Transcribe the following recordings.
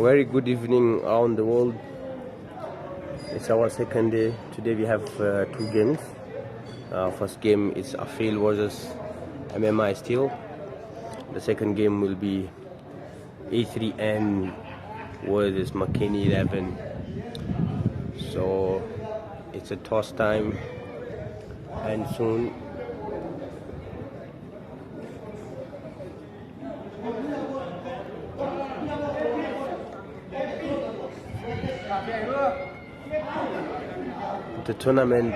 Very good evening around the world. It's our second day. Today we have two games. First game is Afil versus MMI Steel. The second game will be A3N versus McKinney 11. So it's a toss time, and soon the tournament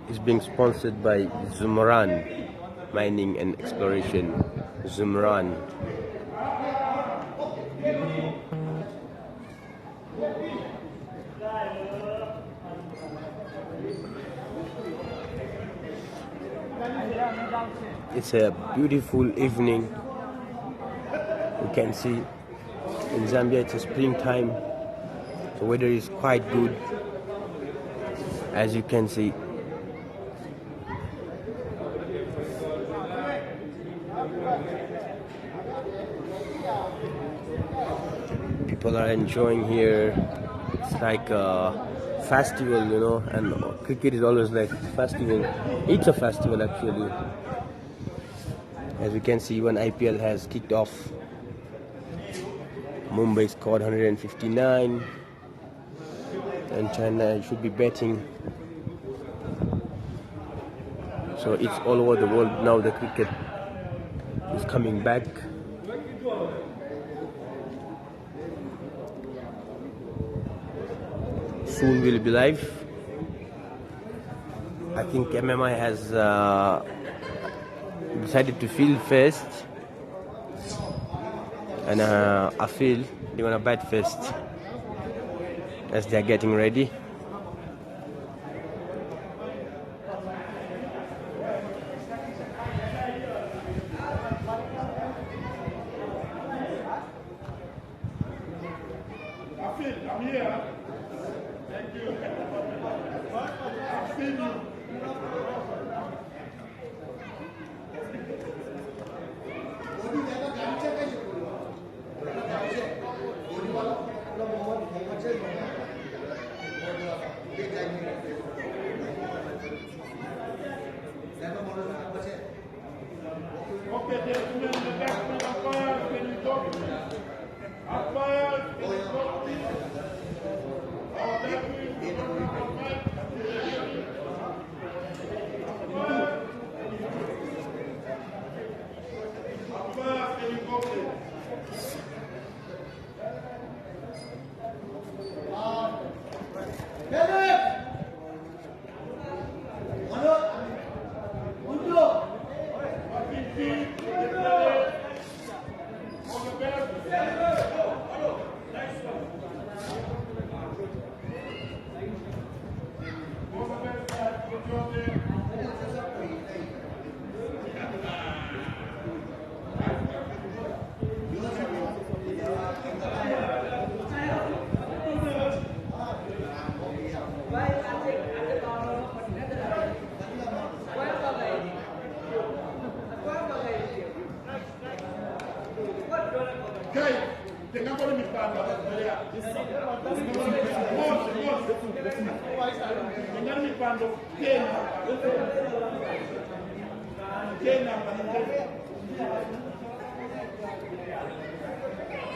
is being sponsored by ZUMRAN Mining and Exploration. ZUMRAN. It's a beautiful evening. You can see in Zambia it's a springtime. The weather is quite good, as you can see. People are enjoying here. It's like a festival, you know, and cricket is always like festival. It's a festival actually. As you can see, when IPL has kicked off, Mumbai scored 159 and China should be betting. So it's all over the world now. The cricket is coming back. Soon we'll be live. I think MMI has decided to field first, and I feel they want to bat first as they're getting ready. I'm here. Thank you. I've seen you. Okay, gentlemen, the batsman umpire, can you talk? Umpire, can you talk, please?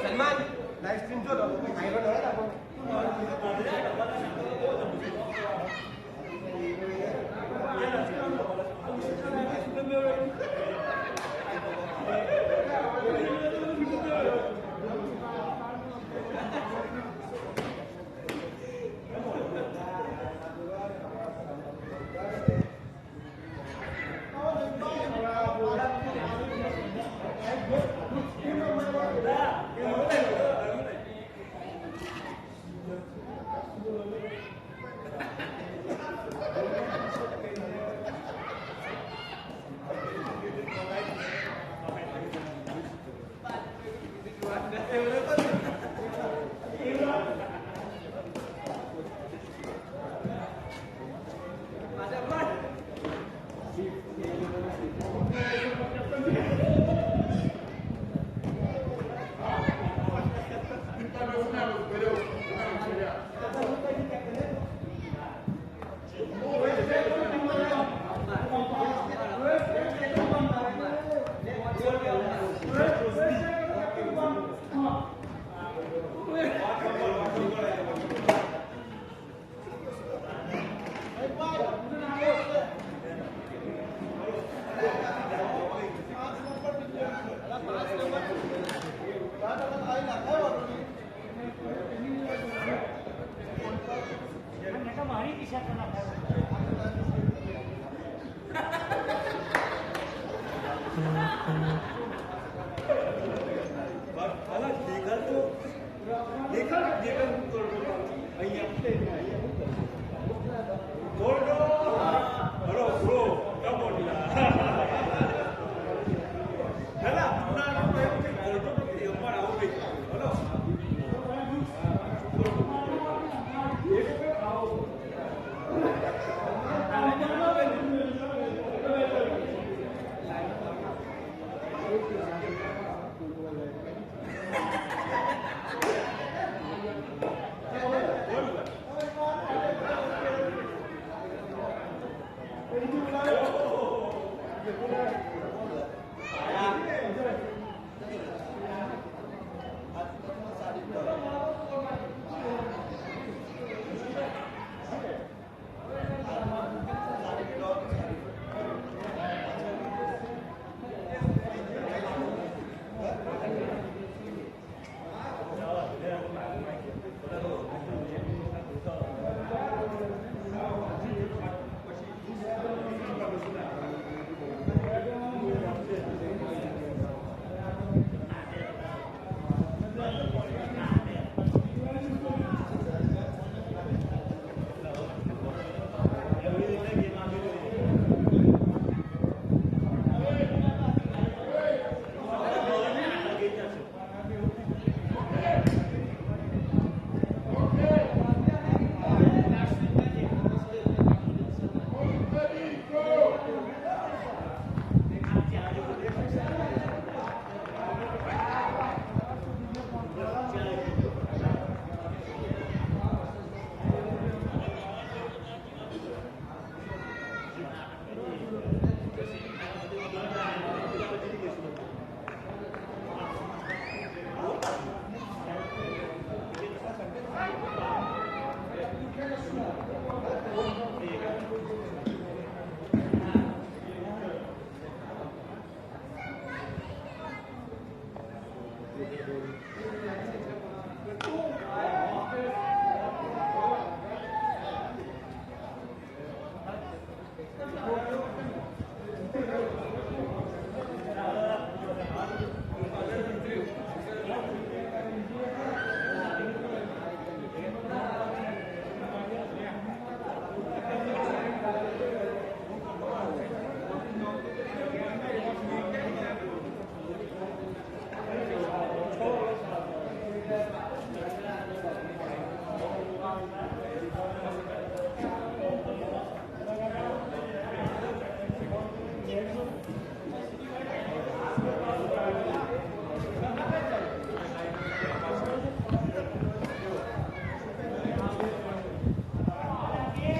Salman, live stream jo dong. Ayo dong.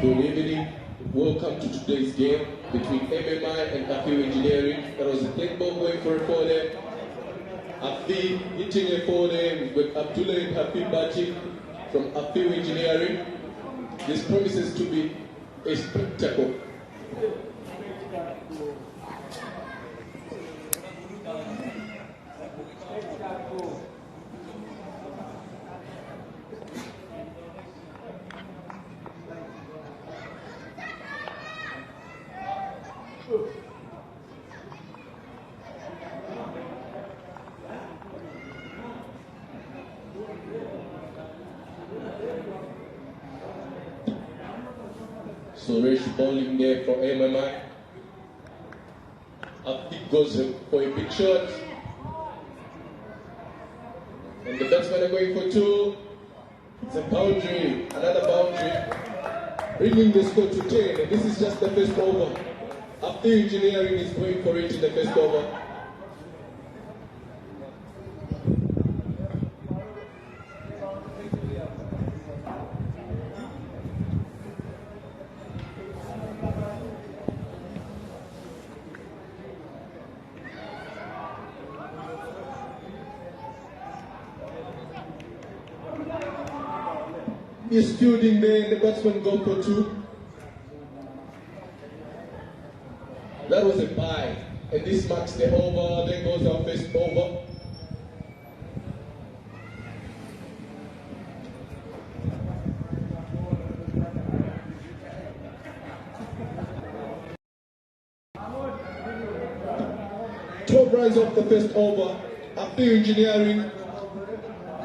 Good evening. Welcome to today's game between MMI and Afiu Engineering. There was a dead ball going for a corner. Afi hitting a corner with Abdullah and Hafi Bachi from Afiu Engineering. This promises to be a spectacle. So Rich bowling there for MMI. Afi goes for a big shot. And the batsmen are going for two. It's a boundary, another boundary. Bringing the score to 10, and this is just the first over. Afi Engineering is going for it in the first over. He's fielding there, the batsman go for two. That was a bye, and this marks the over, then goes our first over. 12 runs of the first over. After engineering,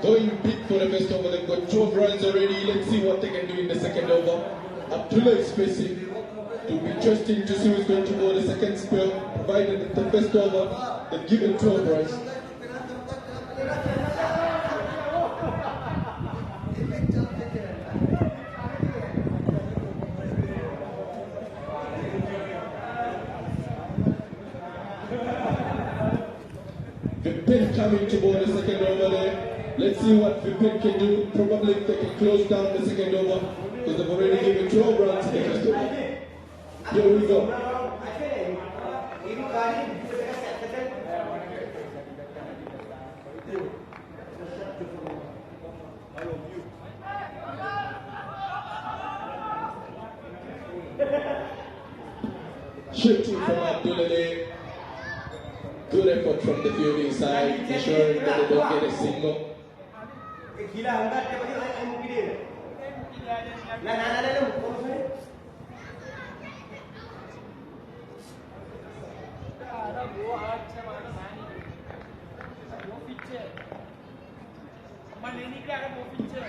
going big for the first over. They've got 12 runs already. Let's see what they can do in the second over. Abdullah is facing. It will be interesting to see who's going to go the second spell, provided that the first over, they've given 12 runs. Vipin coming to board the second over there. Let's see what Vipin can do. Probably if they can close down the second over, because they've already given 12 runs in the first over. Here we go. Shifting from Abdullah there. Good effort from the fielding side, ensuring that they don't get a single.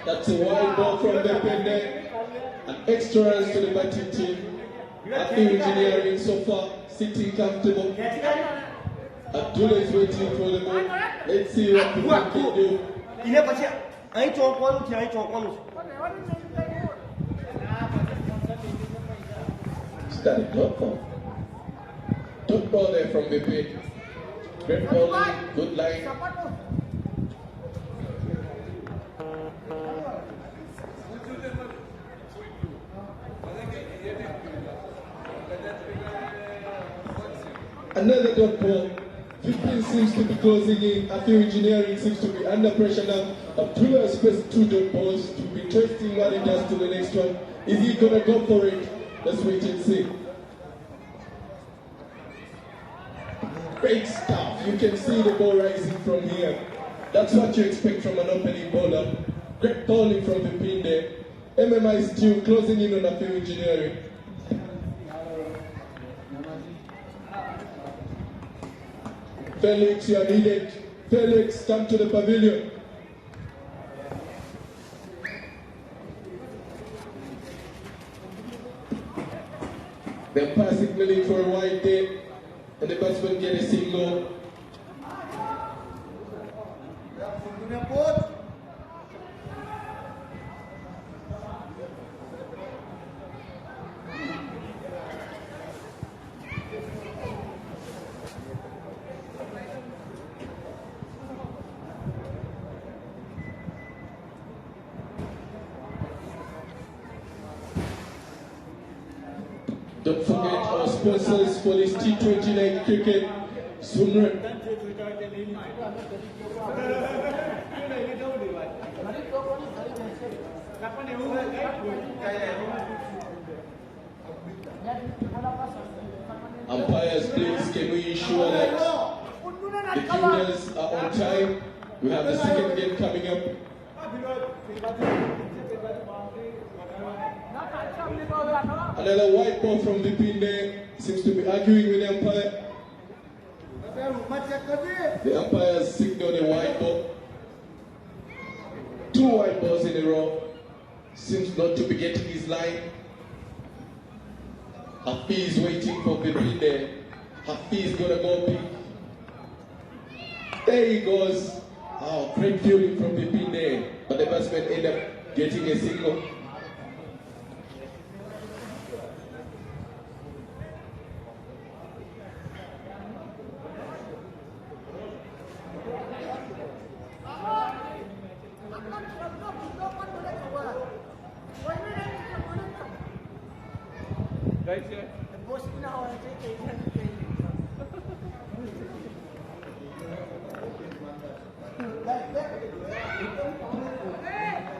That's a wide ball from the pen there. An extra runs to the batting team. After engineering so far, sitting comfortable. Abdullah is waiting for the ball. Let's see what the can do. Started top ball. Top ball there from the pin. Great bowling, good line. Another dot ball. 15 seems to be closing in. After engineering seems to be under pressure now. Abdullah has pressed 2 dot balls to be testing what he does to the next one. Is he gonna go for it? Let's wait and see. Great stuff. You can see the ball rising from here. That's what you expect from an opening bowler. Great bowling from the pin there. MMI is still closing in on After engineering. Felix, you are needed. Felix, come to the pavilion. The umpire signaling for a wide day, and the batsman get a single. Don't forget our sponsors for this T20 night cricket, ZUMRAN. Umpires, please, can we ensure that the fielders are on time? We have the second game coming up. Another white ball from the pin there. Seems to be arguing with the umpire. The umpire has signaled a white ball. 2 white balls in a row. Seems not to be getting his line. Hafi is waiting for the pin there. Hafi is gonna go big. There he goes. Oh, great fielding from the pin there. But the batsman ended up getting a single.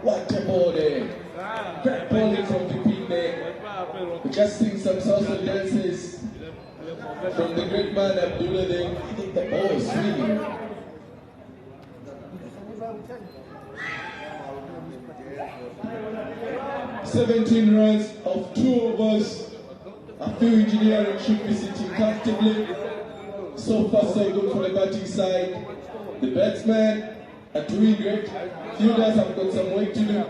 What a ball there. Great bowling from the pin there. We just seen some salsa dances from the great man Abdullah there. The ball is swinging. "17 runs of 2 overs. After engineering should be sitting comfortably. So far, so good for the batting side. The batsmen are doing great. Fielders have got some work to do.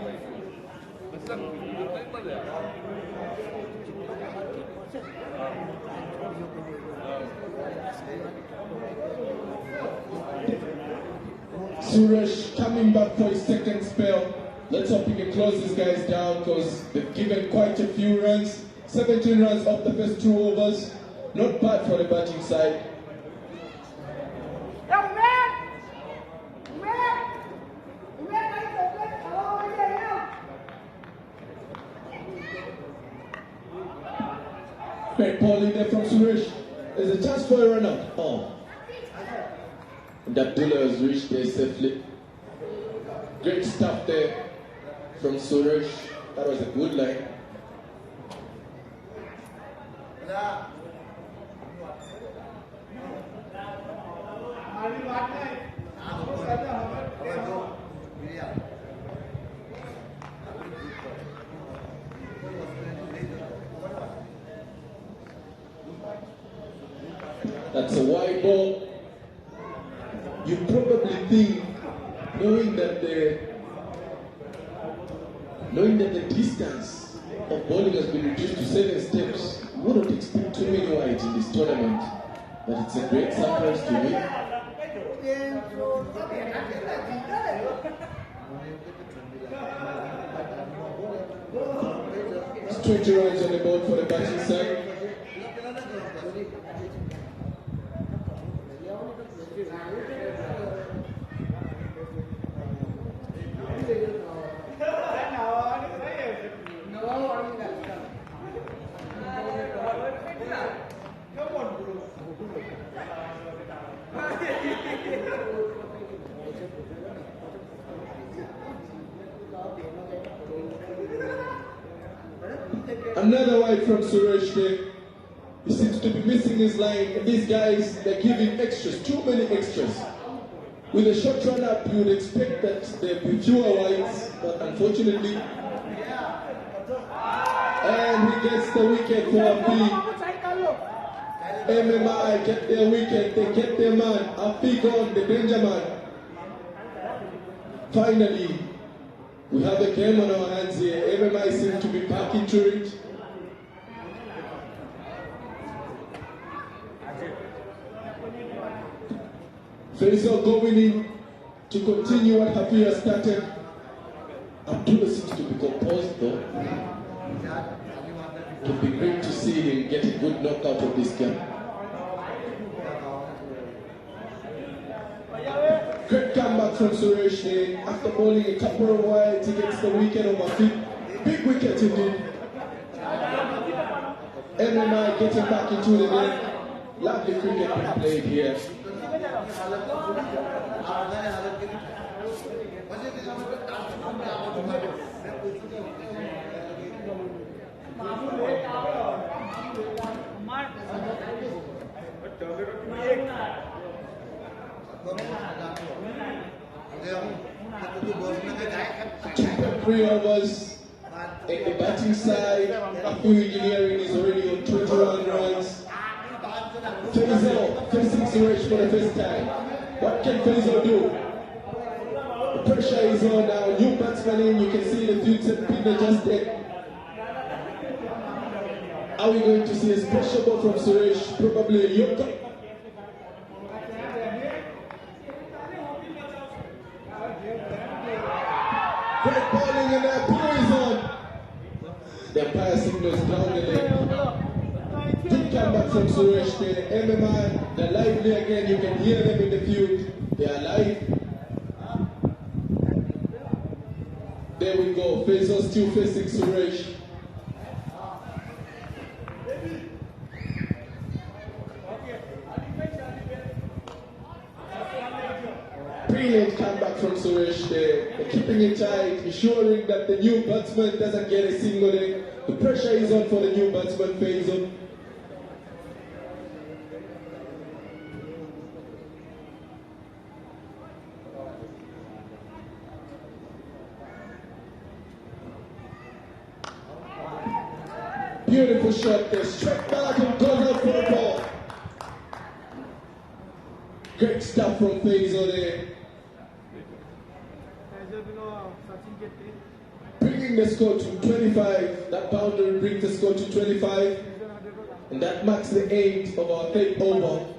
Suresh coming back for his second spell. Let's hope he can close these guys down because they've given quite a few runs. 17 runs off the first 2 overs. Not bad for the batting side. Great ball in there from Suresh. There's a chance for a run out. Oh. And Abdullah has reached there safely. Great stuff there from Suresh. That was a good line. That's a wide ball. You probably think, knowing that the distance of bowling has been reduced to 7 steps, you wouldn't expect too many wides in this tournament. But it's a great surprise to win. It's 20 runs on the board for the batting side. Another wide from Suresh there. He seems to be missing his line, and these guys, they're giving extras, too many extras. With a short run up, you would expect that there'd be fewer wides, but unfortunately. And he gets the wicket for Afi. MMI get their wicket, they get their man. Afi gone, the danger man. Finally, we have a game on our hands here. MMI seems to be back into it. Faisal going in to continue what Hafi has started. Abdullah seems to be composed though. It would be great to see him get a good knockout of this game. Great comeback from Suresh there. After bowling a couple of wides, he gets the wicket on Afi. Big wicket indeed. MMI getting back into the game. Lovely cricket being played here. Three overs at the batting side. Afi Engineering is already on 21 runs. Faisal facing Suresh for the first time. What can Faisal do? The pressure is on now. New batsman in, you can see the field set being adjusted. Are we going to see a special ball from Suresh? Probably a Yorker. Great bowling and the umpire is on. The umpire signals down the leg. Good comeback from Suresh there. MMI, they're lively again. You can hear them in the field. They are live. There we go. Faisal still facing Suresh. Brilliant comeback from Suresh there. They're keeping it tight, ensuring that the new batsman doesn't get a single leg. The pressure is on for the new batsman, Faisal. Beautiful shot there, straight back and goes out for the ball. Great stuff from Faisal there. Bringing the score to 25. That boundary brings the score to 25. And that marks the end of our third over.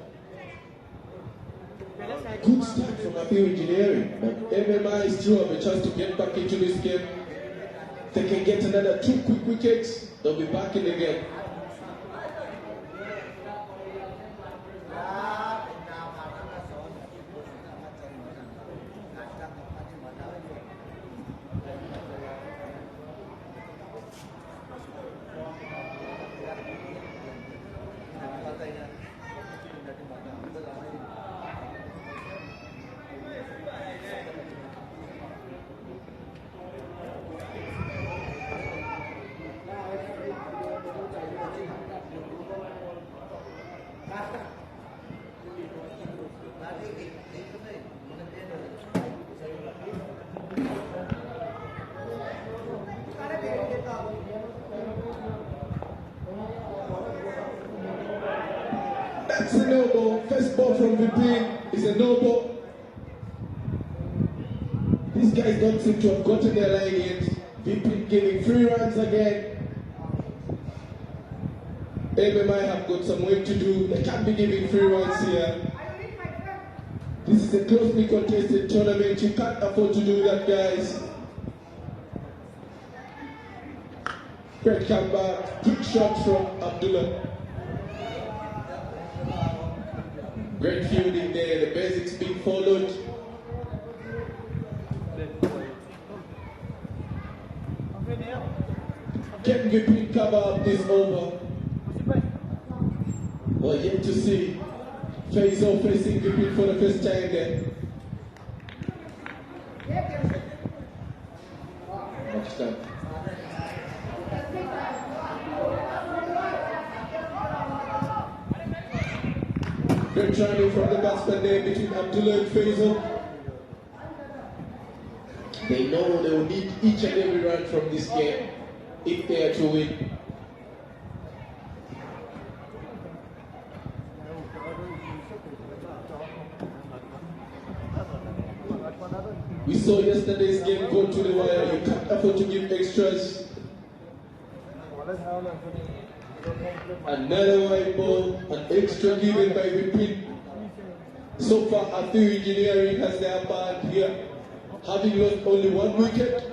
Good start from Afiu Engineering. But MMI still have a chance to get back into this game. If they can get another 2 quick wickets, they'll be back in the game. That's a no ball. First ball from Vipin is a no ball. These guys don't seem to have gotten their line yet. Vipin giving 3 runs again. MMI have got some work to do. They can't be giving 3 runs here. This is a closely contested tournament. You can't afford to do that, guys. Great comeback. Good shot from Abdullah. Great fielding there, the basics being followed. Can Vipin cover up this over? Well, yet to see. Faisal facing Vipin for the first time there. Much time. Great running from the batsman there between Abdullah and Faisal. They know they will need each and every run from this game if they are to win. We saw yesterday's game go to the wire. You can't afford to give extras. Another white ball, an extra given by Vipin. So far, Afiu Engineering has their upper hand here, having lost only 1 wicket.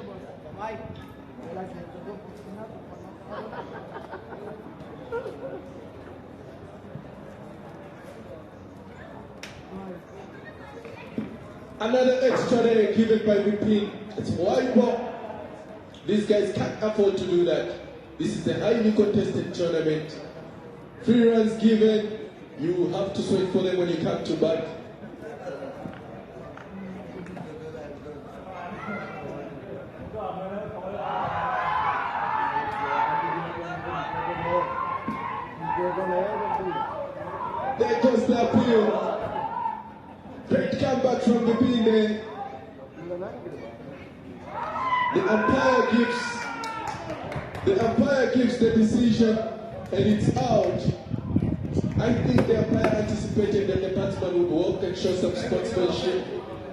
Another extra there given by Vipin. It's white ball. These guys can't afford to do that. This is a highly contested tournament. 3 runs given, you have to sweat for them when you come to bat. There goes the appeal. Great comeback from the Vipin there. The umpire gives the decision and it's out. I think the umpire anticipated that the batsman would walk and show some sportsmanship.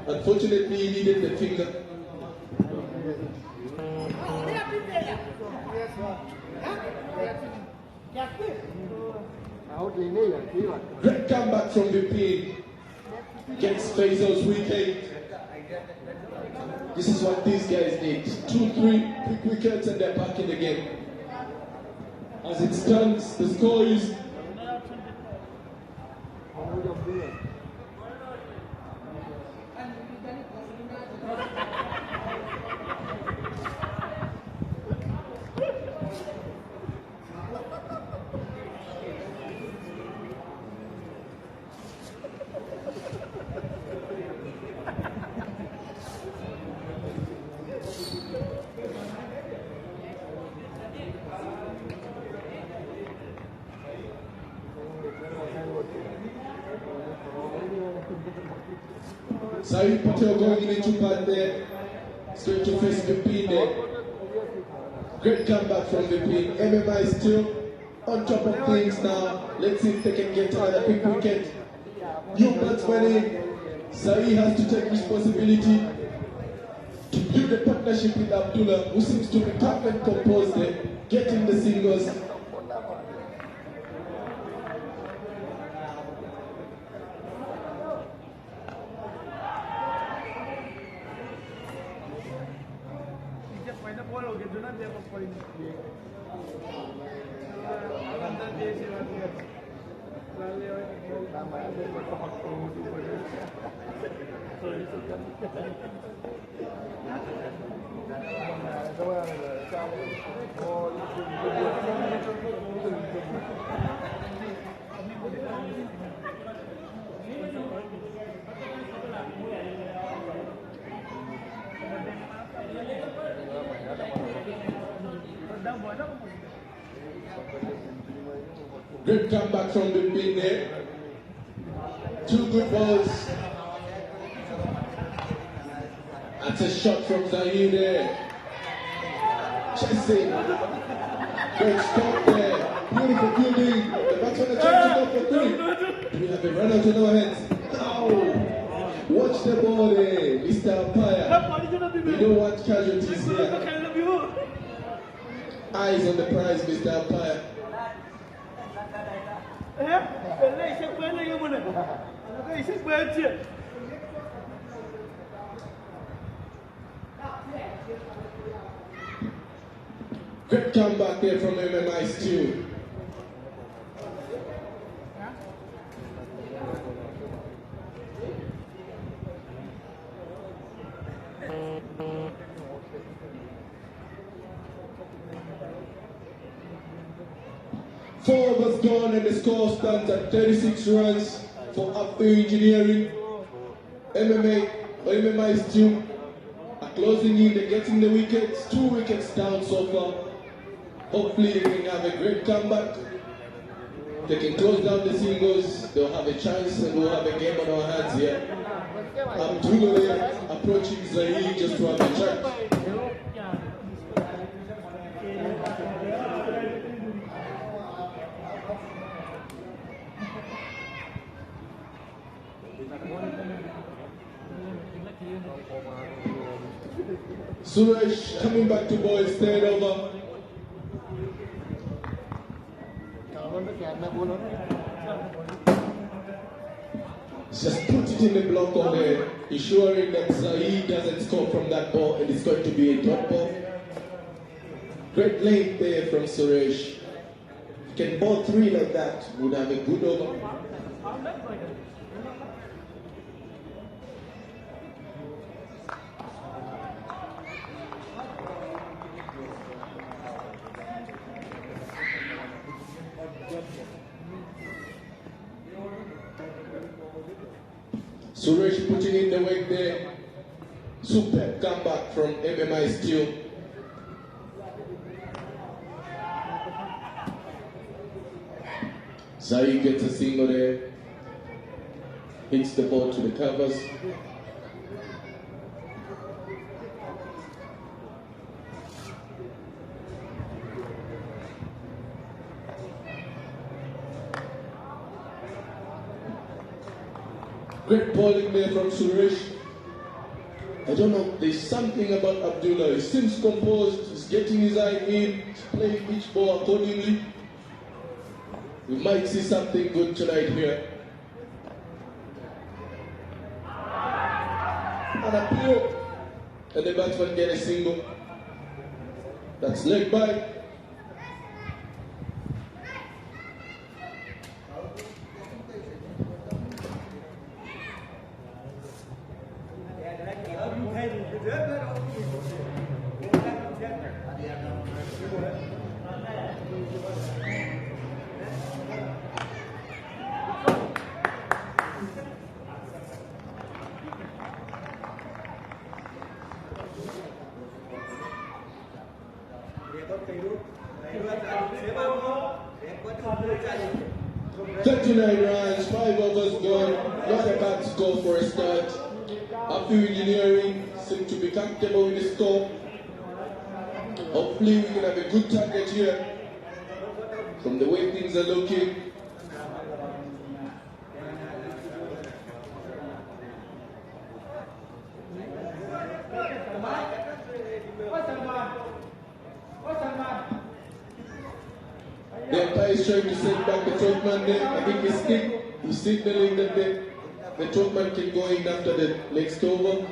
Unfortunately, he needed the finger. Great comeback from Vipin. Gets Faisal's wicket. This is what these guys need. 2-3 quick wickets and they're back in the game. As it stands, the score is Saeed Patel going into bat there. Straight to face Vipin there. Great comeback from Vipin. MMI still on top of things now. Let's see if they can get another quick wicket New batsman, Saeed has to take responsibility to build a partnership with Abdullah, who seems to be calm and composed there, getting the singles. Great comeback from the pin there. Two good balls. That's a shot from Zahid there. Chasing. Great stop there. Beautiful fielding. The batsman are trying to go for three. We have a run out in our hands. Ow! Watch the ball there, Mr. Umpire. We don't want casualties here. Eyes on the prize, Mr. Umpire. Great comeback there from MMI Stew. Four of us gone and the score stands at 36 runs for Upfield Engineering. MMI Stew are closing in, they're getting the wickets, 2 wickets down so far. Hopefully they can have a great comeback. They can close down the singles, they'll have a chance and we'll have a game on our hands here. Abdullah approaching Zahid just to have a chat. Suresh coming back to bowl instead over. Just put it in the block on there, ensuring that Zahid doesn't score from that ball and it's going to be a dot ball. Great length there from Suresh. Can bowl 3 like that, would have a good over. Suresh putting in the weight there. Superb comeback from MMI Steel. Zahid gets a single there. Hits the ball to the covers. Great bowling there from Suresh. I don't know, there's something about Abdullah. He seems composed, he's getting his eye in, he's playing each ball accordingly. We might see something good tonight here. An appeal, and the batsman get a single. That's leg by. Runs, 5 overs gone, not a bad score for a start. Upfield Engineering seem to be comfortable with the score. Hopefully we can have a good target here from the way things are looking. The umpire is trying to send back the 12th man there. I think he's signaling that the 12th man can go in after the next over.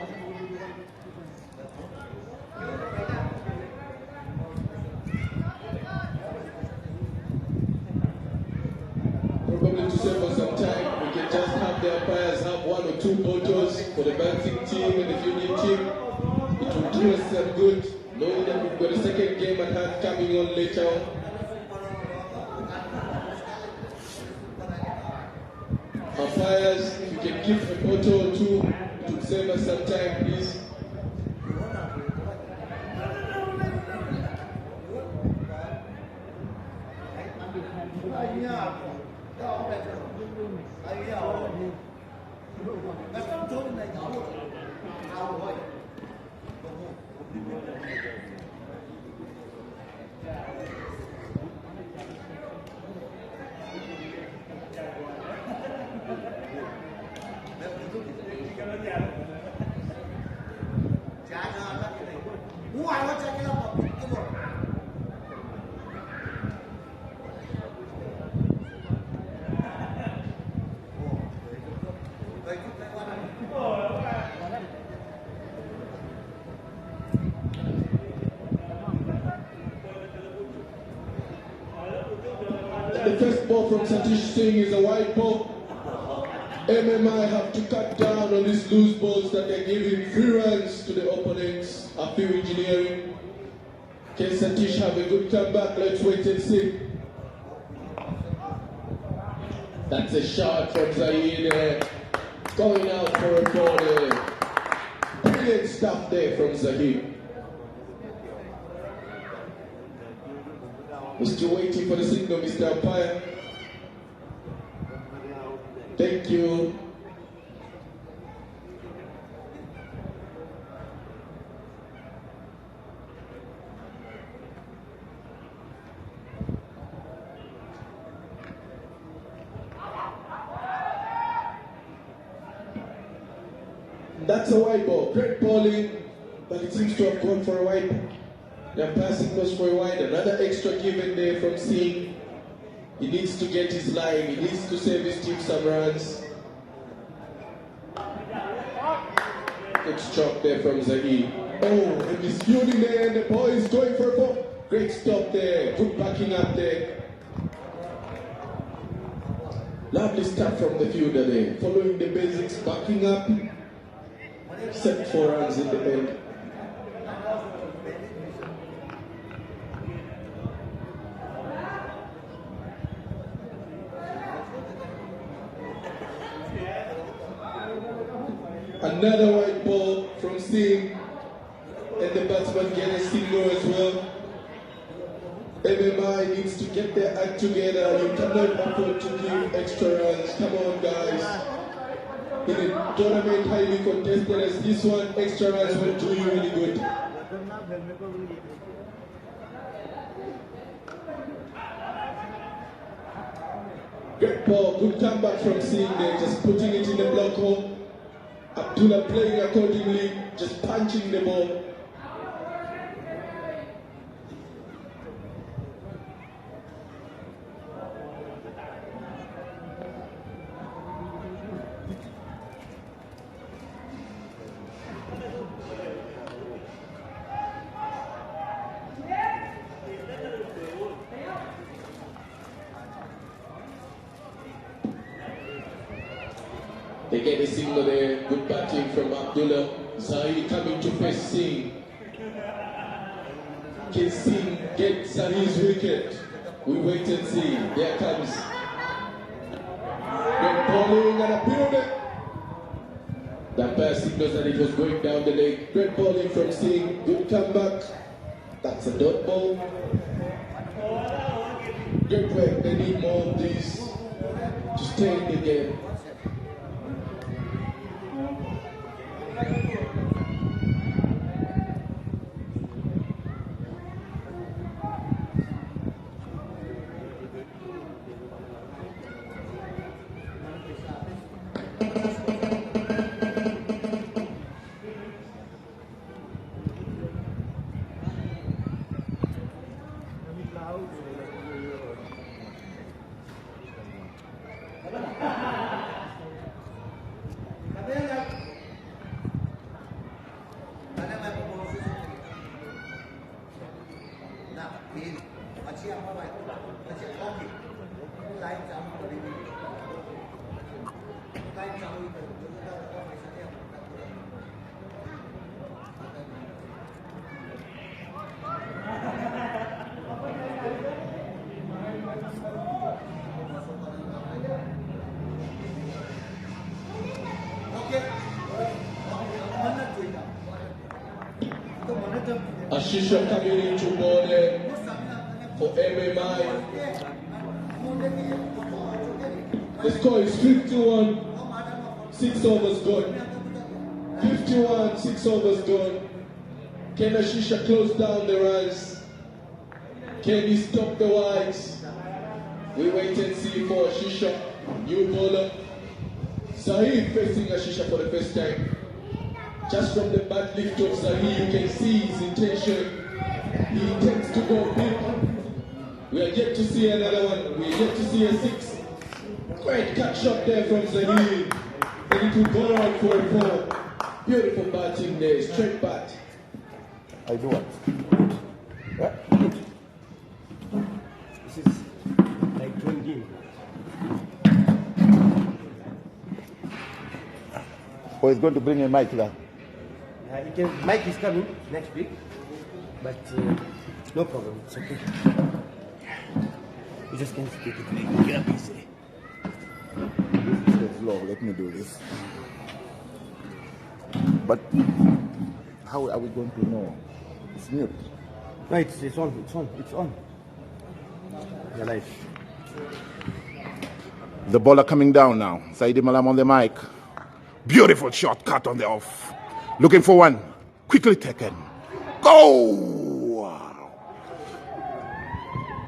Probably to save us some time, we can just have the umpires have 1 or 2 photos for the batting team and the fielding team. It will do us some good, knowing that we've got a second game at hand coming on later on. Umpires, if you can keep a photo or 2, it will save us some time, please. The first ball from Satish Singh is a wide ball. MMI have to cut down on these loose balls that they're giving 3 runs to the opponents. A few engineering. Can Satish have a good comeback? Let's wait and see. That's a shot from Zaid there. Going out for a ball there. Brilliant stuff there from Zahid. We're still waiting for the signal, Mr. Umpire. Thank you. That's a wide ball. Great bowling, but it seems to have gone for a wide ball. The passing was for a wide. Another extra given there from Singh. He needs to get his line. He needs to save his team some runs. Good chop there from Zahid. Oh, and he's fielding there, and the ball is going for a ball. Great stop there. Good backing up there. Lovely stuff from the fielder there. Following the basics, backing up. Set 4 runs in the end. Another white ball from Singh, and the batsman get a single as well. MMI needs to get their act together. You cannot afford to give extra runs. Come on, guys. In a tournament highly contested as this one, extra runs will do you really good. Great ball, good comeback from Singh there, just putting it in the block hole. Abdullah playing accordingly, just punching the ball. They get a single there, good batting from Abdullah. Zahid coming to face Singh. Can Singh get Zahid's wicket? We wait and see. There comes. Good bowling and a builder. The pair signals that it was going down the leg. Great bowling from Singh. Good comeback. That's a dot ball. Good work. They need more of these to stay in the game. Ashisha coming into ball there for MMI. The score is 51, 6 overs gone. 51, 6 overs gone. Can Ashisha close down the runs? Can he stop the wides? We wait and see for Ashisha. New bowler. Zahid facing Ashisha for the first time. Just from the bat lift of Zahid, you can see his intention. He intends to go big. We are yet to see another one. We are yet to see a 6. Great cut shot there from Zahid. And it will go out for a 4. Beautiful batting there, straight bat. I do what? Yeah. This is like joint game. Or he's going to bring a mic there. Mike is coming next week, but no problem, it's okay. You just can't take it. Get up easy. This is slow. Let me do this. But how are we going to know? It's mute. No, it's on. You're live. The bowler coming down now. Saidi Malam on the mic. Beautiful shot cut on the off. Looking for one. Quickly taken. Go! Wow.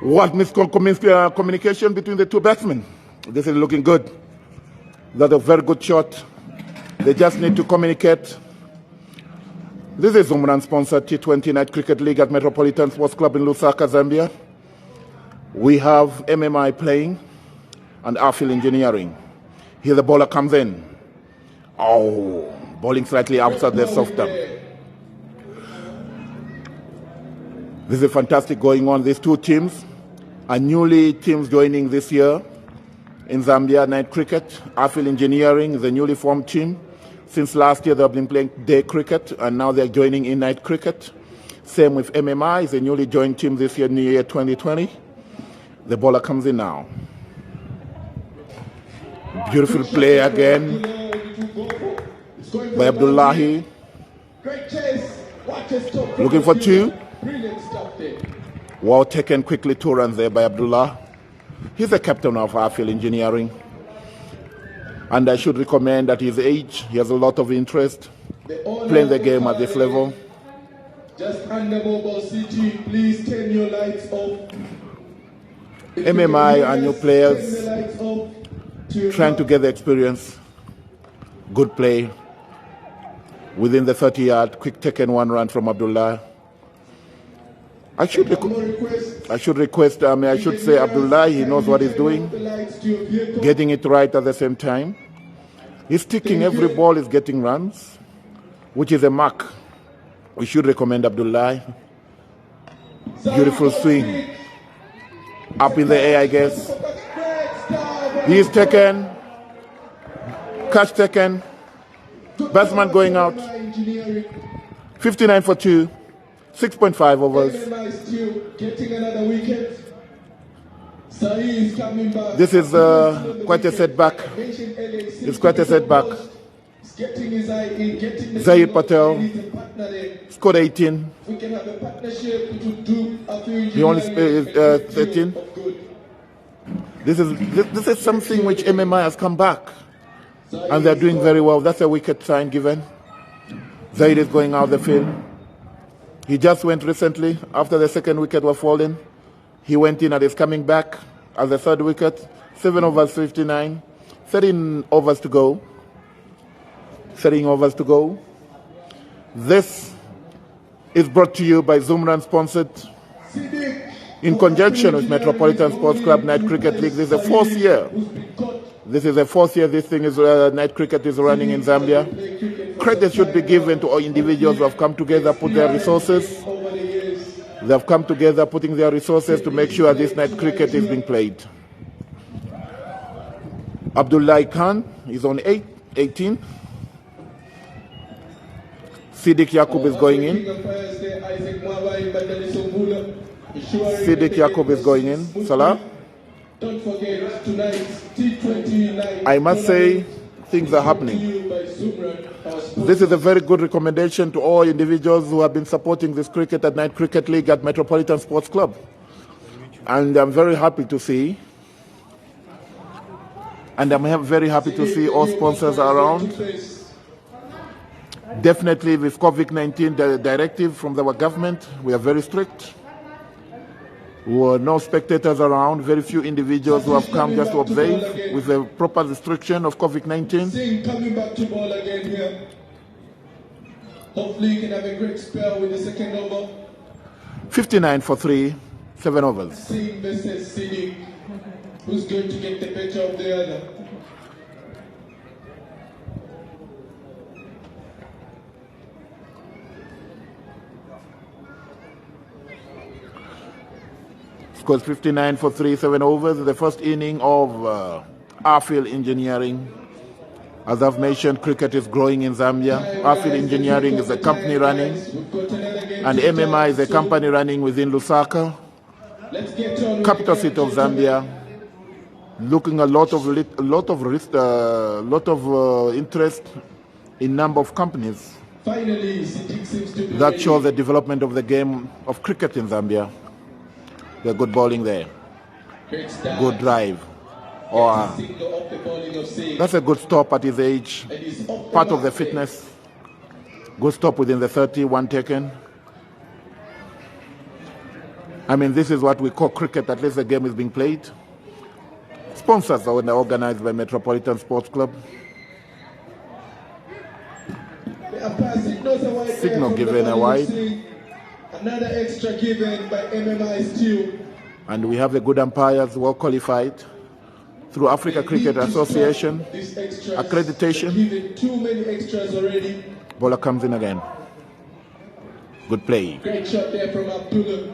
What miscommunication between the two batsmen. This is looking good. That's a very good shot. They just need to communicate. This is ZUMRAN sponsored T20 Night Cricket League at Metropolitan Sports Club in Lusaka, Zambia. We have MMI playing and Arfield Engineering. Here the bowler comes in. Oh, bowling slightly outside the soft arm. This is fantastic going on. These two teams are newly teams joining this year in Zambia Night Cricket. Arfield Engineering is a newly formed team. Since last year, they've been playing day cricket, and now they're joining in night cricket. Same with MMI, is a newly joined team this year, New Year 2020. The bowler comes in now. Beautiful play again by Abdullahi. Looking for 2. Well taken quickly, 2 runs there by Abdullah. He's the captain of Arfield Engineering. And I should recommend at his age, he has a lot of interest playing the game at this level. Just under Mobile City, please turn your lights off. MMI and new players trying to get the experience. Good play. Within the 30-yard, quick taken 1 run from Abdullah. I should say Abdullah, he knows what he's doing, getting it right at the same time. He's sticking, every ball is getting runs, which is a mark. We should recommend Abdullah. Beautiful swing. Up in the air, I guess. He's taken. Catch taken. Batsman going out. 59 for 2. 6.5 overs. This is quite a setback. It's quite a setback. Zahid Patel scored 18. He only scored 13. This is something which MMI has come back, and they're doing very well. That's a wicket sign given. Zahid is going out the field. He just went recently after the second wicket was falling. He went in and is coming back as the 3rd wicket. 7 overs 59. 13 overs to go. 13 overs to go. This is brought to you by ZUMRAN sponsored in conjunction with Metropolitan Sports Club Night Cricket League. This is the 4th year. This is the 4th year this thing is night cricket is running in Zambia. Credit should be given to all individuals who have come together, put their resources. They have come together, putting their resources to make sure this night cricket is being played. Abdullah Khan is on 18. Siddiq Yaqub is going in. Siddiq Yaqub is going in. Salah. Don't forget tonight's T20 night. I must say, things are happening. This is a very good recommendation to all individuals who have been supporting this Cricket at Night Cricket League at Metropolitan Sports Club. And I'm very happy to see, very happy to see all sponsors around. Definitely with COVID-19 the directive from our government, we are very strict. There were no spectators around, very few individuals who have come just to observe with a proper restriction of COVID-19. Coming back to ball again here. Hopefully you can have a great spell with the second over. 59 for 3, 7 overs. Singh versus Siddiq. Who's going to get the better of the other? Scores 59 for 3, 7 overs. The first inning of Arfield Engineering. As I've mentioned, cricket is growing in Zambia. Arfield Engineering is a company running, and MMI is a company running within Lusaka, capital city of Zambia. Looking a lot of interest in number of companies. That shows the development of the game of cricket in Zambia. The good bowling there, good drive. That's a good stop at his age, part of the fitness. Good stop within the 30, one taken. I mean, this is what we call cricket, at least the game is being played. Sponsors are organized by Metropolitan Sports Club. Signal given a wide. Another extra given by MMI still. And we have the good umpires, well qualified through Africa Cricket Association accreditation. Given too many extras already. Bowler comes in again. Good play. Great shot there from Abdullah.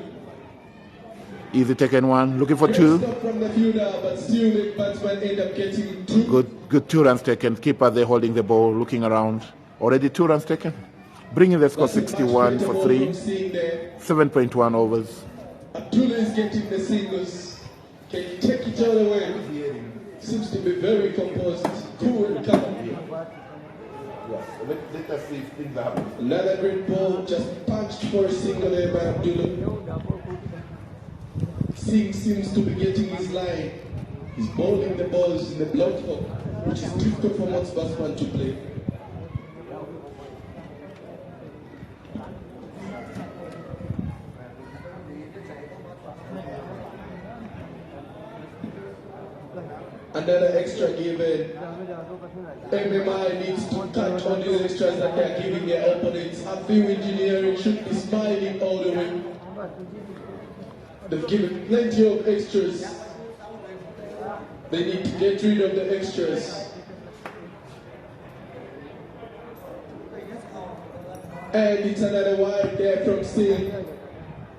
Easy taken one. Looking for two. Stop from the fielder, but still the batsman end up getting two. Good 2 runs taken. Keeper there holding the ball, looking around. Already 2 runs taken. Bringing the score 61 for 3. 7.1 overs. Abdullah is getting the singles. Can you take it all away? Seems to be very composed. Cool and calm. Let us see if things are happening. Another great ball, just punched for a single there by Abdullah. Singh seems to be getting his line. He's bowling the balls in the block hole, which is difficult for most batsmen to play. Another extra given. MMI needs to cut on these extras that they are giving their opponents. Arfield Engineering should be smiling all the way. They've given plenty of extras. They need to get rid of the extras. And it's another wide there from Singh.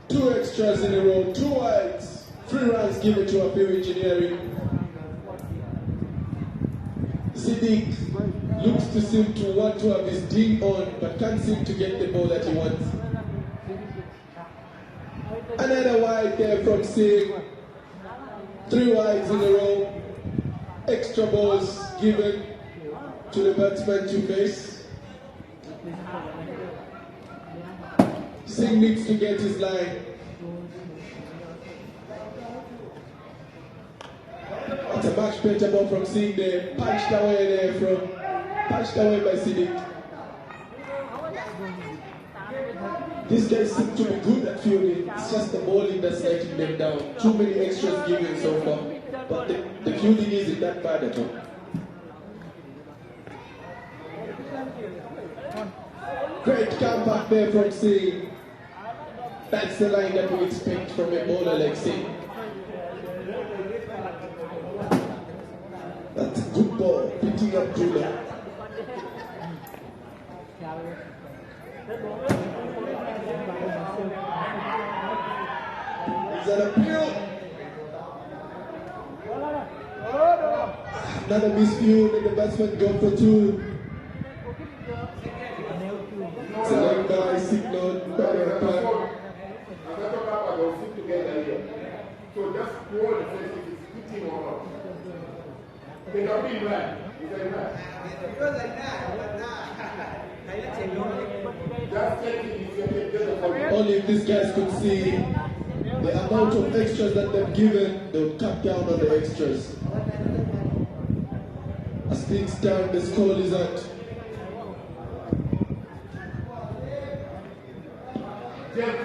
2 extras in a row, 2 wides. 3 runs given to Arfield Engineering. Siddiq looks to seem to want to have his ding on, but can't seem to get the ball that he wants. Another wide there from Singh. 3 wides in a row. Extra balls given to the batsman to face. Singh needs to get his line. It's a much better ball from Singh there. Punched away by Siddiq. These guys seem to be good at fielding. It's just the bowling that's letting them down. Too many extras given so far. But the fielding isn't that bad at all. Great comeback there from Singh. That's the line that we expect from a bowler like Singh. That's a good ball, beating up Abdullah. Is that a appeal? Another misfield and the batsman go for 2. Select by signal by the umpire. So just go on the first, if it's 15 or not. They can be right. Only if these guys could see the amount of extras that they've given, they would cut down on the extras. As things stand, the score is at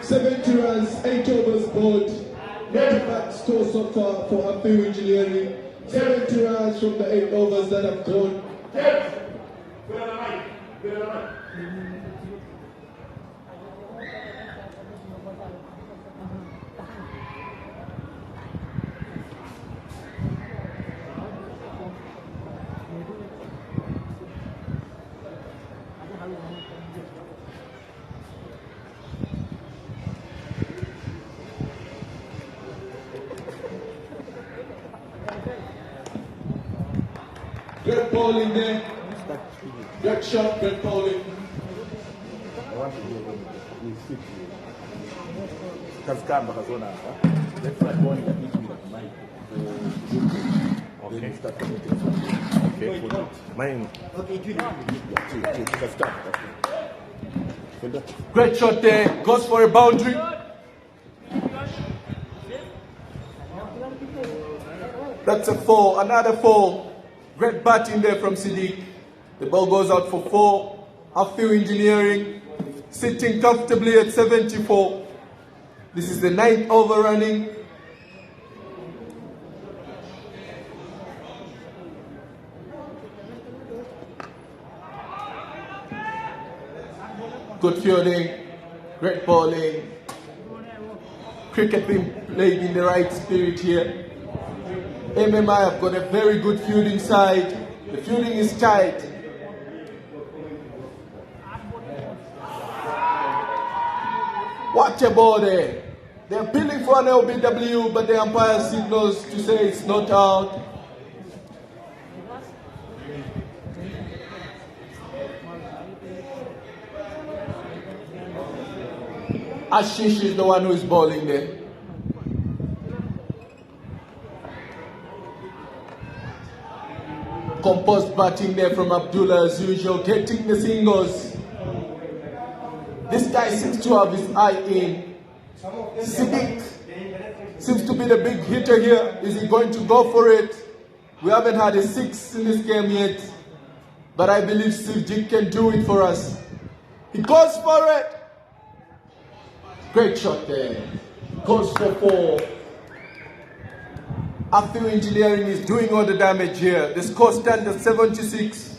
70 runs, 8 overs bowled. Not a bad score so far for Afiu Engineering. 70 runs from the 8 overs that have gone. Great bowling there. Great shot, great bowling. Great shot there, goes for a boundary. That's a 4, another 4. Great batting there from Siddiq. The ball goes out for 4. Afiu Engineering sitting comfortably at 74. This is the 9th over running. Good fielding, great bowling. Cricket being played in the right spirit here. MMI have got a very good fielding side. The fielding is tight. What a ball there. They're appealing for an LBW, but the umpire signals to say it's not out. Ashish is the one who is bowling there. Composed batting there from Abdullah as usual, getting the singles. This guy seems to have his eye in. Siddiq seems to be the big hitter here. Is he going to go for it? We haven't had a 6 in this game yet, but I believe Siddiq can do it for us. He goes for it. Great shot there. Goes for 4. Afiu Engineering is doing all the damage here. The score stands at 76.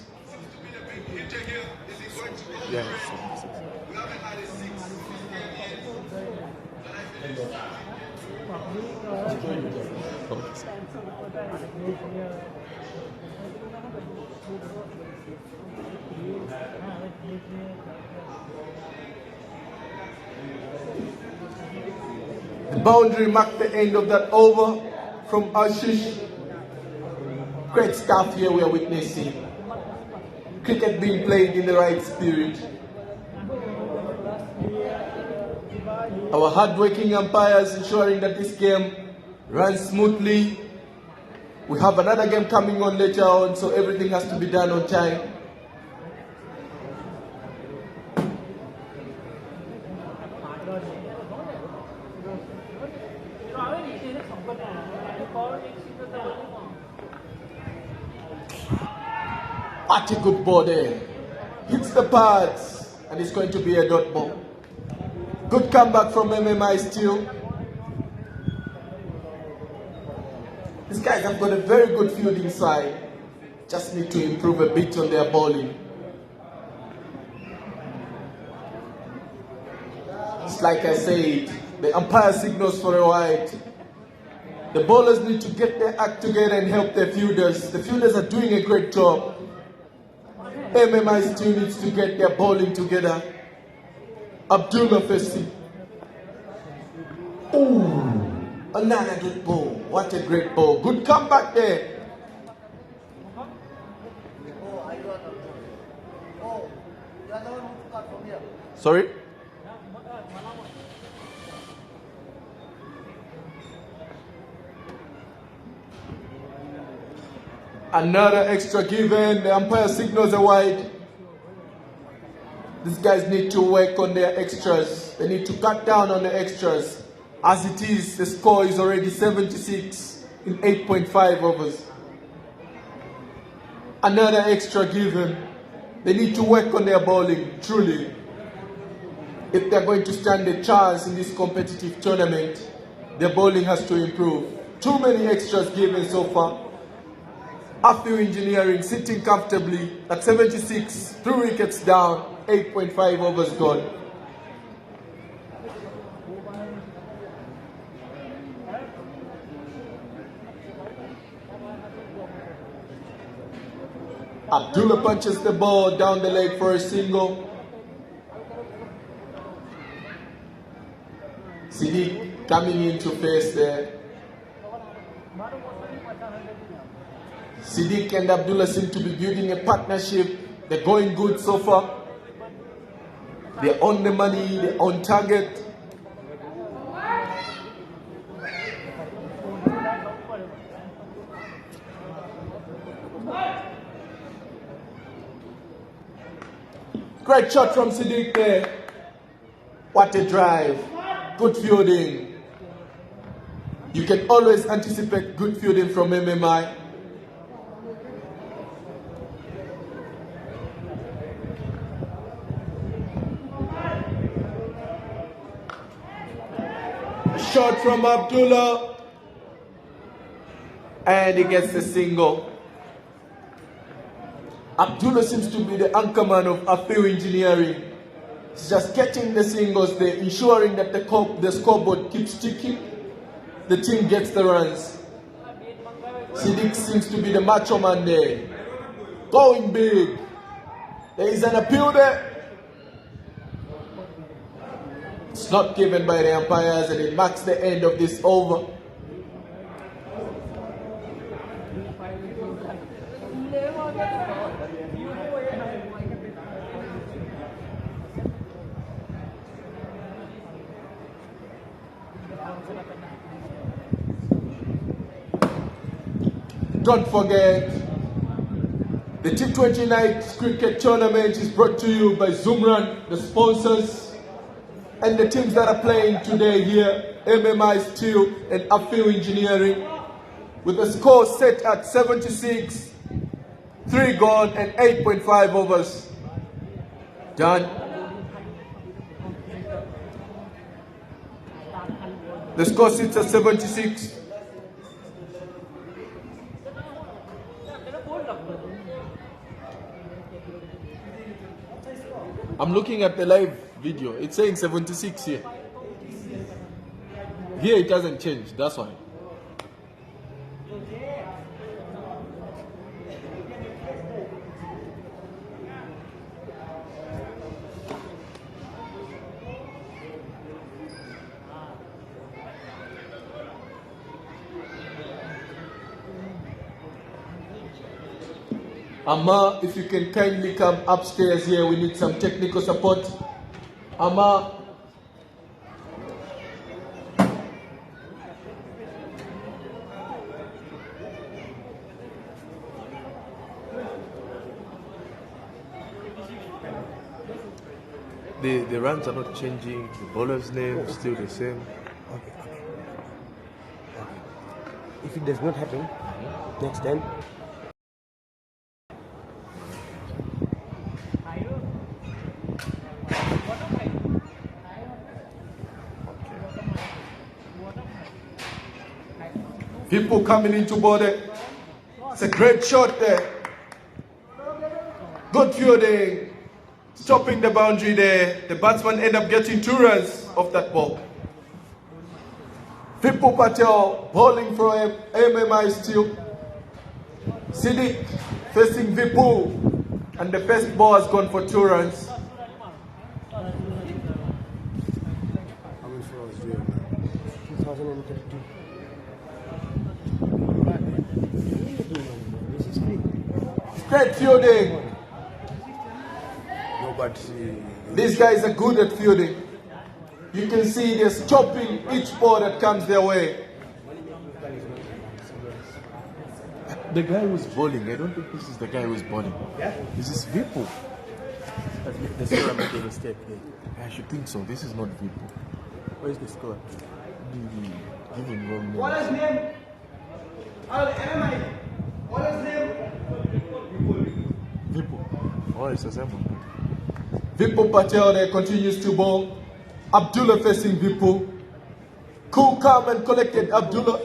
Yeah. The boundary marked the end of that over from Ashish. Great stuff here we are witnessing. Cricket being played in the right spirit. Our hard-working umpires ensuring that this game runs smoothly. We have another game coming on later on, so everything has to be done on time. What a good ball there. Hits the pads, and it's going to be a dot ball. Good comeback from MMI still. These guys have got a very good fielding side. Just need to improve a bit on their bowling. It's like I said, the umpire signals for a wide. The bowlers need to get their act together and help their fielders. The fielders are doing a great job. MMI still needs to get their bowling together. Abdullah Fessi. Ooh, another good ball. What a great ball. Good comeback there. Sorry? Another extra given. The umpire signals a wide. These guys need to work on their extras. They need to cut down on the extras. As it is, the score is already 76 in 8.5 overs. Another extra given. They need to work on their bowling, truly. If they're going to stand a chance in this competitive tournament, their bowling has to improve. Too many extras given so far. Afiu Engineering sitting comfortably at 76, 2 wickets down, 8.5 overs gone. Abdullah punches the ball down the leg for a single. Siddiq coming in to face there. Siddiq and Abdullah seem to be building a partnership. They're going good so far. They're on the money, they're on target. Great shot from Siddiq there. What a drive. Good fielding. You can always anticipate good fielding from MMI. Shot from Abdullah. And he gets the single. Abdullah seems to be the anchorman of Afiu Engineering. He's just getting the singles there, ensuring that the scoreboard keeps ticking. The team gets the runs. Siddiq seems to be the macho man there. Going big. There is an appeal there. It's not given by the umpires, and it marks the end of this over. Don't forget, the T20 night cricket tournament is brought to you by ZUMRAN, the sponsors, and the teams that are playing today here, MMI Steel and Afiu Engineering, with the score set at 76, 3 gone and 8.5 overs done. The score sits at 76. I'm looking at the live video. It's saying 76 here. Here it hasn't changed, that's why. Amma, if you can kindly come upstairs here, we need some technical support. Amma. The runs are not changing, the bowler's name is still the same. Okay. If it does not happen, next time. People coming into border. It's a great shot there. Good fielding. Stopping the boundary there. The batsman end up getting 2 runs off that ball. Vipul Patel bowling for MMI Steel. Siddiq facing Vipul. And the first ball has gone for 2 runs. How many floors do you have? 2032. Great fielding. No, but These guys are good at fielding. You can see they're stopping each ball that comes their way. The guy who's bowling, I don't think this is the guy who's bowling. Yeah? This is Vipo. The scorer made a mistake here. I should think so. This is not Vipo. Where's the score? Give him wrong name. What is name? What is name? Vipo. Oh, it's the same one. Vipo Patel there continues to bowl. Abdullah facing Vipo. Cool, calm and collected Abdullah.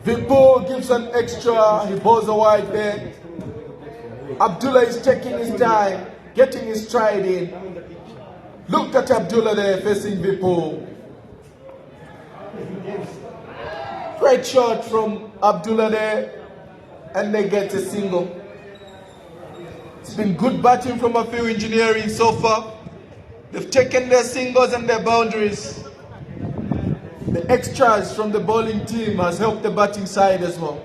Vipo gives an extra, he bowls a wide there. Abdullah is taking his time, getting his stride in. Look at Abdullah there facing Vipo. Great shot from Abdullah there, and they get a single. It's been good batting from Afiu Engineering so far. They've taken their singles and their boundaries. The extras from the bowling team has helped the batting side as well.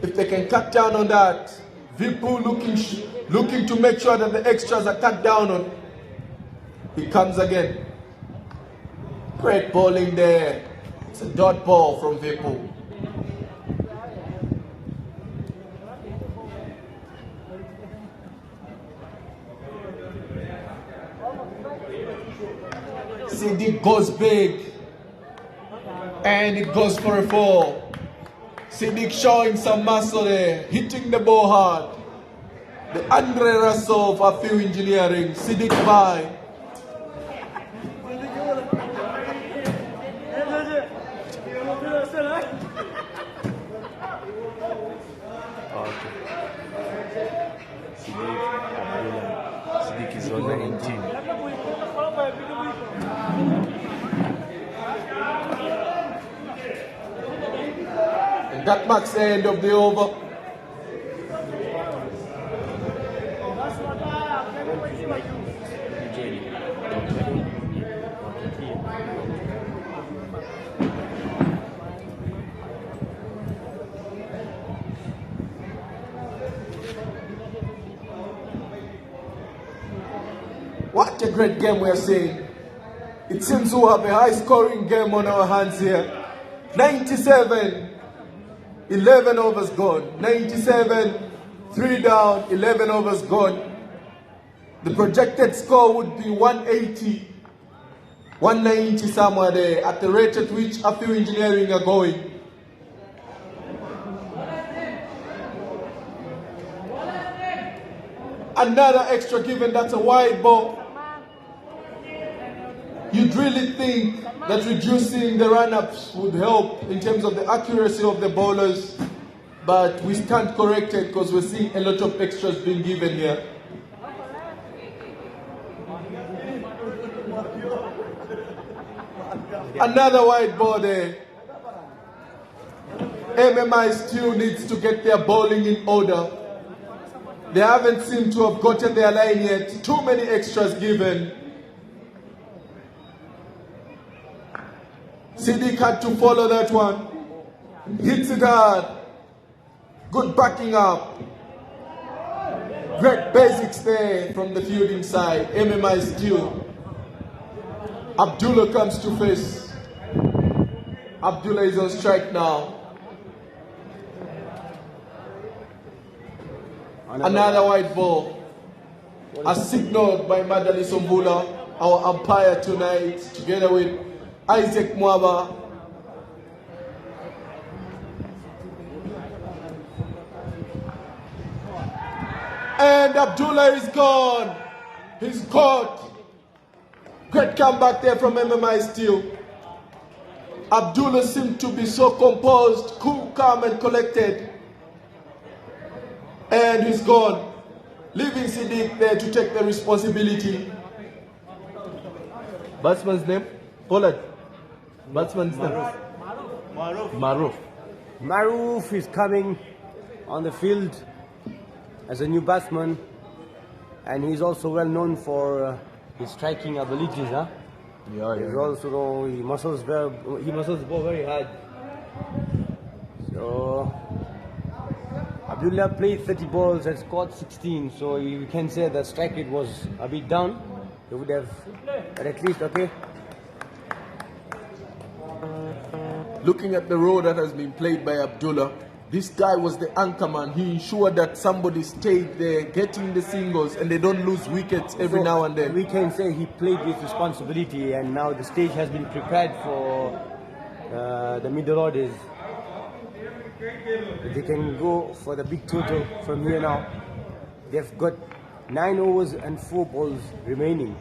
If they can cut down on that, Vipu looking to make sure that the extras are cut down on. He comes again. Great bowling there. It's a dot ball from Vipu. Siddiq goes big. And it goes for a 4. Siddiq showing some muscle there, hitting the ball hard. The Andre Russell of Afiu Engineering, Siddiq by. Siddiq is on the team. And that marks the end of the over. What a great game we are seeing. It seems we have a high-scoring game on our hands here. 97, 11 overs gone. 97, 3 down, 11 overs gone. The projected score would be 180, 190 somewhere there at the rate at which Afiu Engineering are going. Another extra given, that's a wide ball. You'd really think that reducing the run-ups would help in terms of the accuracy of the bowlers, but we stand corrected because we're seeing a lot of extras being given here. Another wide ball there. MMI still needs to get their bowling in order. They haven't seemed to have gotten their line yet. Too many extras given. Siddiq had to follow that one. Hits it hard. Good backing up. Great basics there from the fielding side. MMI still. Abdullah comes to face. Abdullah is on strike now. Another white ball. As signaled by Madali Sombula, our umpire tonight, together with Isaac Mwaba. And Abdullah is gone. He's caught. Great comeback there from MMI still. Abdullah seemed to be so composed, cool, calm and collected. And he's gone, leaving Siddiq there to take the responsibility. Batsman's name? Pollard. Batsman's name? Maruf. Maruf is coming on the field as a new batsman, and he's also well known for his striking abilities. Huh? Yeah. He's also he muscles the ball very hard. So Abdullah played 30 balls and scored 16. So you can say the strike rate was a bit down. He would have at least Looking at the role that has been played by Abdullah, this guy was the anchor man. He ensured that somebody stayed there, getting the singles, and they don't lose wickets every now and then. We can say he played with responsibility, and now the stage has been prepared for the middle orders. They can go for the big total from here now. They've got 9 overs and 4 balls remaining,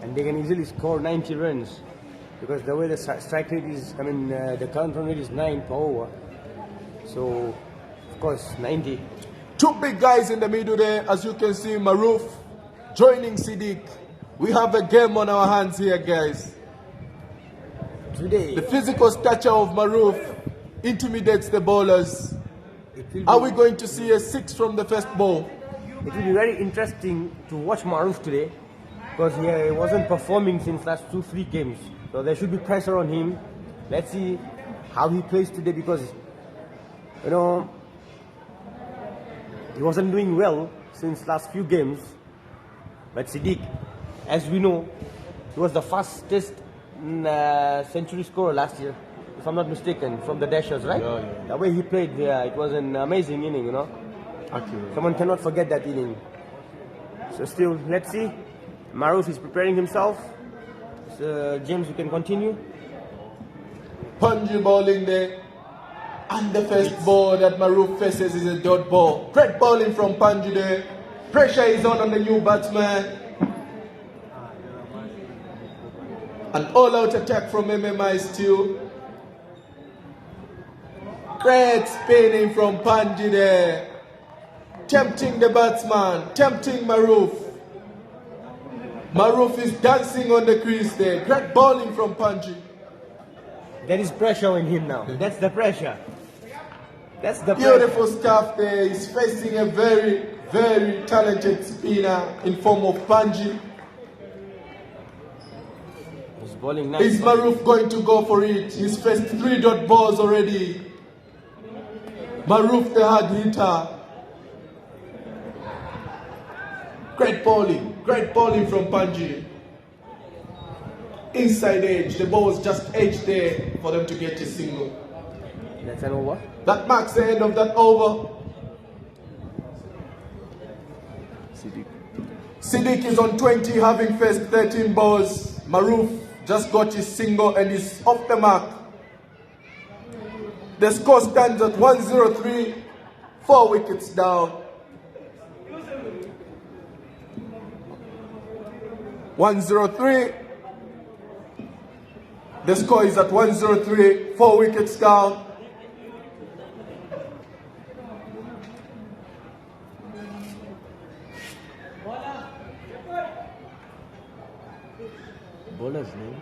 and they can easily score 90 runs because the way the strike rate is, the current run rate is 9 per over. So, of course, 90. 2 big guys in the middle there, as you can see, Maruf joining Siddiq. We have a game on our hands here, guys. Today, The physical stature of Maruf intimidates the bowlers. Are we going to see a 6 from the first ball? it will be very interesting to watch Maruf today because he wasn't performing since last 2-3 games. So there should be pressure on him. Let's see how he plays today because, you know, he wasn't doing well since last few games. But Siddiq, as we know, he was the fastest century scorer last year, if I'm not mistaken, from the Dashers, right? Yeah, yeah. The way he played, it was an amazing inning, you know. Accurate. Someone cannot forget that inning. So still, let's see. Maruf is preparing himself. So, James, you can continue. Punji bowling there. And the first ball that Maruf faces is a dot ball. Great bowling from Punji there. Pressure is on the new batsman. An all-out attack from MMI still. Great spinning from Punji there. Tempting the batsman, tempting Maruf. Maruf is dancing on the crease there. Great bowling from Punji. There is pressure on him now. That's the pressure. That's the pressure. Beautiful stuff there. He's facing a very, very talented spinner in form of Punji. He's bowling nice. Is Maruf going to go for it? He's faced 3 dot balls already. Maruf the hard hitter. Great bowling from Punji. Inside edge, the ball was just edge there for them to get a single. That's an over. That marks the end of that over. Siddiq is on 20, having faced 13 balls. Maruf just got his single and is off the mark. The score stands at 103, 4 wickets down. 103. The score is at 103, 4 wickets down. Bowler's name?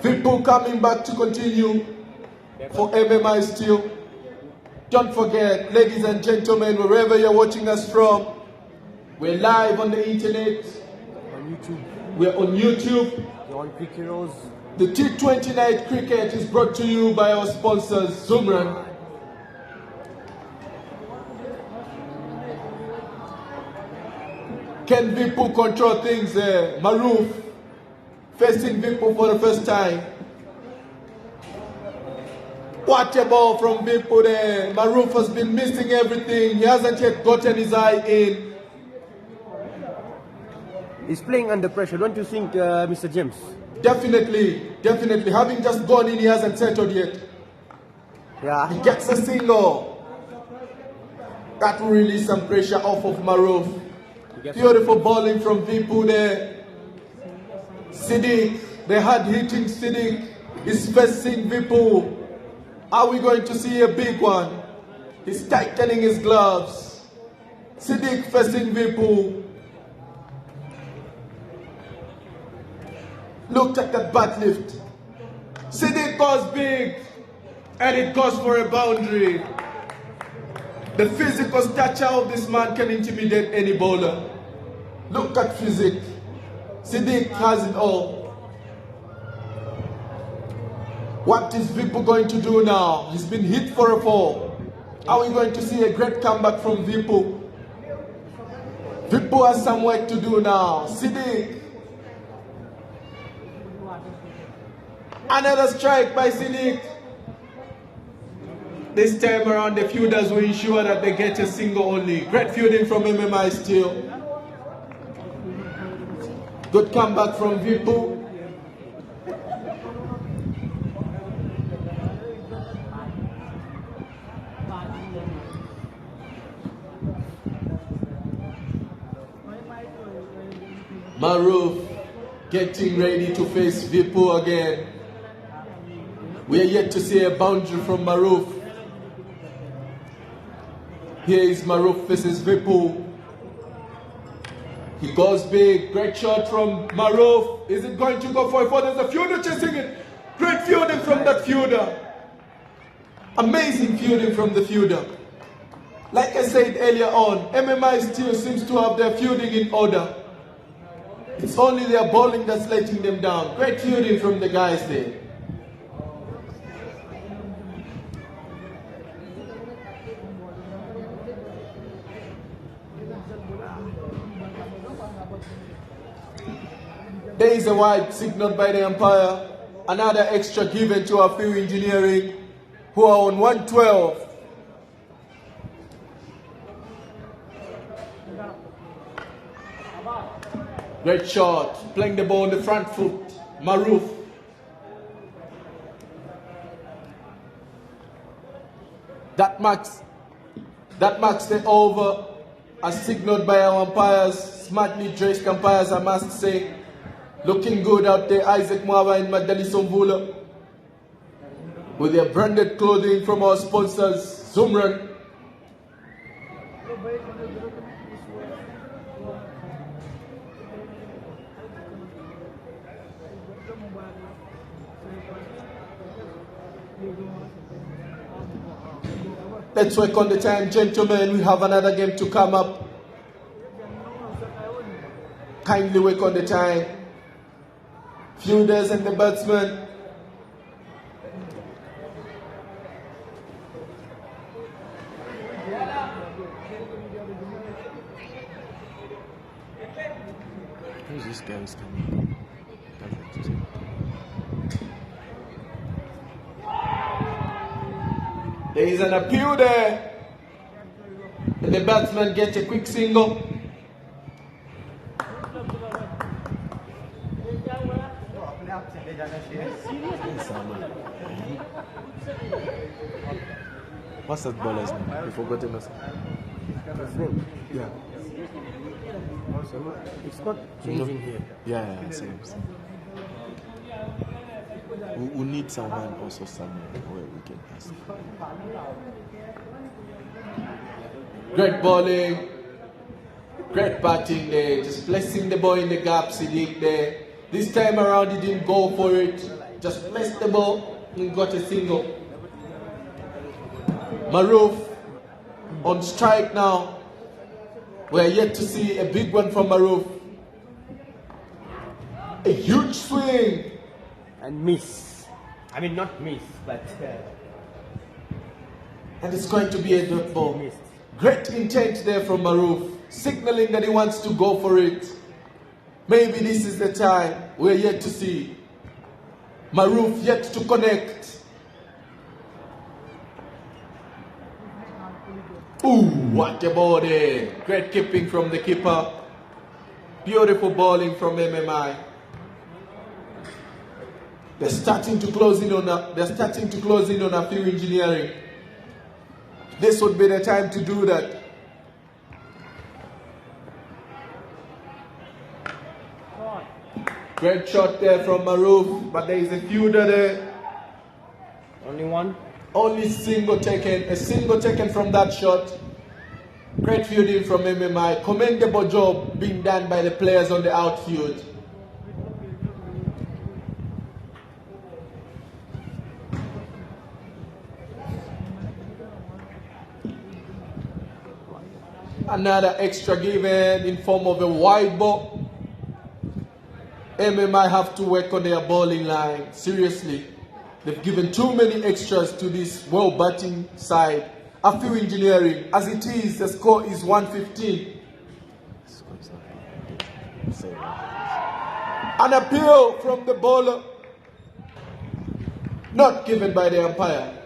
People coming back to continue for MMI still. Don't forget, ladies and gentlemen, wherever you're watching us from, we're live on the internet. On YouTube. We're on YouTube. You're on CricHeroes. The T20 night cricket is brought to you by our sponsors, ZUMRAN. Can Vipu control things there? Maruf facing Vipu for the first time. What a ball from Vipu there. Maruf has been missing everything. He hasn't yet gotten his eye in. He's playing under pressure, don't you think, Mr. James? Definitely. Having just gone in, he hasn't settled yet. Yeah. He gets a single. That will release some pressure off of Maruf. Beautiful bowling from Vipu there. Siddiq, the hard hitting Siddiq is facing Vipu. Are we going to see a big one? He's tightening his gloves. Siddiq facing Vipu. Look at that bat lift. Siddiq goes big and it goes for a boundary. The physical stature of this man can intimidate any bowler. Look at physique. Siddiq has it all. What is Vipu going to do now? He's been hit for a 4. Are we going to see a great comeback from Vipu? Vipu has some work to do now. Siddiq. Another strike by Sidik. This time around, the fielders will ensure that they get a single only. Great fielding from MMI still. Good comeback from Vipu. Maruf getting ready to face Vipu again. We are yet to see a boundary from Maruf. Here is Maruf versus Vipu. He goes big. Great shot from Maruf. Is it going to go for a four? There's a fielder chasing it. Great fielding from that fielder. Amazing fielding from the fielder. Like I said earlier on, MMI still seems to have their fielding in order. It's only their bowling that's letting them down. Great fielding from the guys there. There is a wide signal by the umpire. Another extra given to our field engineering, who are on 112. Great shot, playing the ball on the front foot, Maruf. That marks the over, as signaled by our umpires, smartly dressed umpires, I must say. Looking good out there, Isaac Mwaba and Madali Somvula, with their branded clothing from our sponsors, ZUMRAN. Let's work on the time, gentlemen. We have another game to come up. Kindly work on the time. Fielders and the batsmen. Who's this guy who's coming? There is an appeal there. And the batsman gets a quick single. What's that baller's name? You forgot him. His name? Yeah. It's not changing here. Yeah, same. We need someone also somewhere where we can ask. Great bowling. Great batting there. Just placing the ball in the gap, Sidik there. This time around he didn't go for it. Just placed the ball and got a single. Maruf on strike now. We are yet to see a big one from Maruf. A huge swing. And miss. I mean, not miss, but... and it's going to be a dot ball. Missed. Great intent there from Maruf, signaling that he wants to go for it. Maybe this is the time. We're yet to see. Maruf yet to connect. Ooh, what a ball there. Great keeping from the keeper. Beautiful bowling from MMI. They're starting to close in on our field engineering. This would be the time to do that. Great shot there from Maruf, but there is a fielder there. Only one? Only a single taken from that shot. Great fielding from MMI. Commendable job being done by the players on the outfield. Another extra given in form of a wide ball. MMI have to work on their bowling line. Seriously. They've given too many extras to this well batting side. A few engineering. As it is, the score is 115. An appeal from the bowler. Not given by the umpire.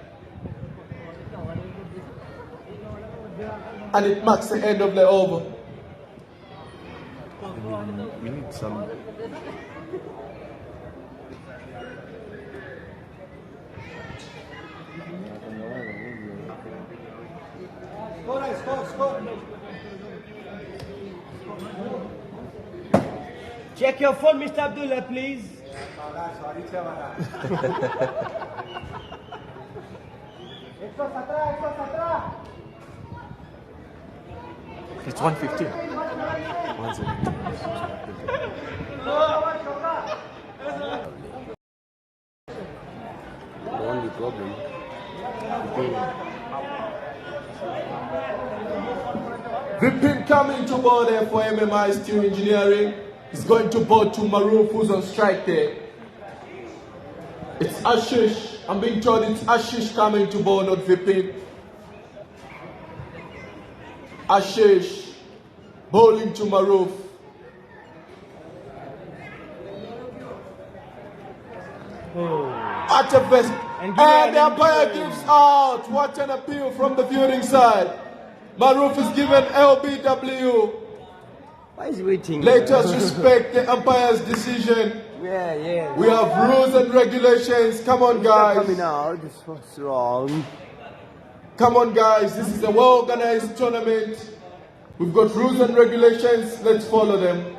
And it marks the end of the over. We need some. Check your phone, Mr. Abdullah, please. It's 115. 117. The only problem. The pin coming to board there for MMI Steel Engineering. He's going to board to Maruf, who's on strike there. It's Ashish. I'm being told it's Ashish coming to board, not Vipin. Ashish bowling to Maruf. At the best. And the umpire gives out. What an appeal from the viewing side. Maruf is given LBW. Why is he waiting? Let us respect the umpire's decision. Yeah. We have rules and regulations. Come on, guys. Coming out. This was wrong. Come on, guys. This is a well-organized tournament. We've got rules and regulations. Let's follow them.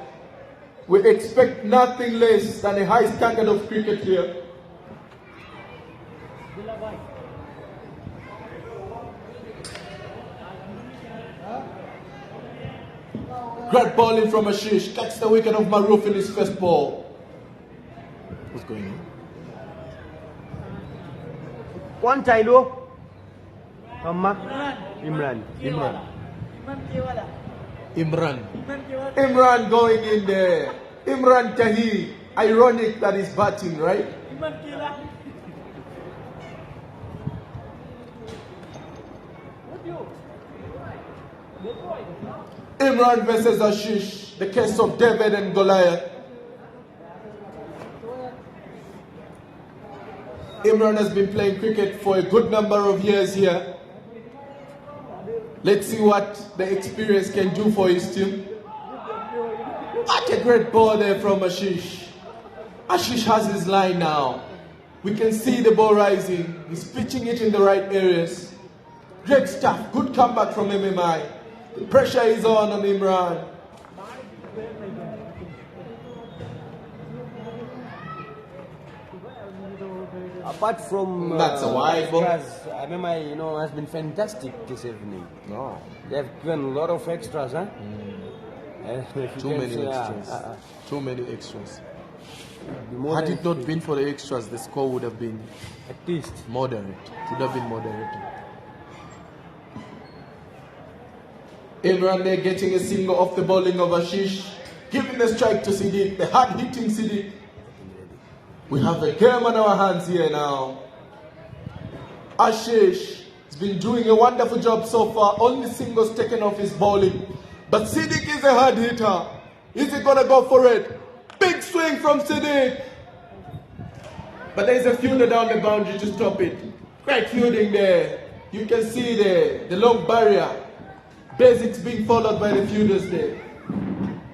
We expect nothing less than a high standard of cricket here. Great bowling from Ashish. Catch the wicket of Maruf in his first ball. What's going on? One Tailo. Mama. Imran. Imran going in there. Imran Tahi. Ironic that he's batting, right? Imran versus Ashish, the case of David and Goliath. Imran has been playing cricket for a good number of years here. Let's see what the experience can do for his team. What a great ball there from Ashish. Ashish has his line now. We can see the ball rising. He's pitching it in the right areas. Great stuff. Good comeback from MMI. The pressure is on Imran. Apart from That's a wide ball. MMI, has been fantastic this evening. No. They have given a lot of extras, huh? Too many extras. Too many extras. Had it not been for the extras, the score would have been at least moderate. Would have been moderate. Imran there getting a single off the bowling of Ashish, giving the strike to Siddiq, the hard-hitting Siddiq. We have a game on our hands here now. Ashish has been doing a wonderful job so far, only singles taken off his bowling. But Siddiq is a hard hitter. Is he gonna go for it? Big swing from Siddiq. But there's a fielder down the boundary to stop it. Great fielding there. You can see there, the long barrier. Basics being followed by the fielders there.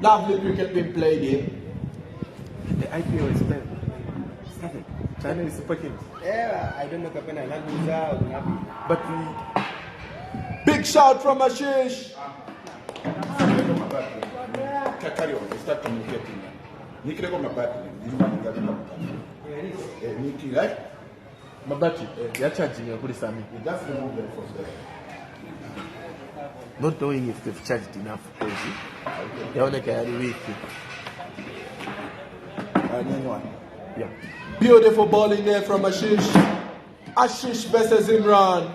Lovely cricket being played here. The IPO is playing. China is Super Kings. Yeah, I don't know But big shout from Ashish. Carry on, start communicating. Nikki, go my battery. Nikki, right? Mabati, they're charging you for Sami. Just remove them from there. Not knowing if they've charged enough. They only carry week. Yeah. Beautiful bowling there from Ashish. Ashish versus Imran.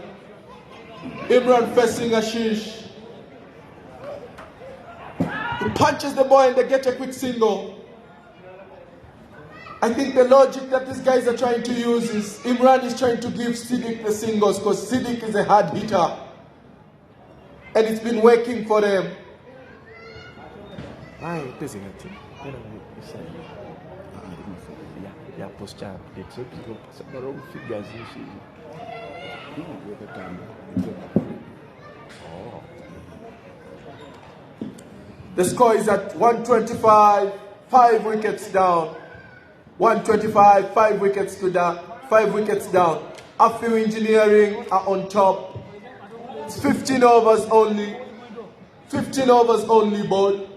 Imran facing Ashish. He punches the ball and they get a quick single. I think the logic that these guys are trying to use is Imran is trying to give Siddiq the singles because Siddiq is a hard hitter. And it's been working for them. ya posture update. So people several figures The score is at 125, 5 wickets down. 125, 5 wickets to down. 5 wickets down. Afiu Engineering are on top. It's 15 overs only. 15 overs only, board.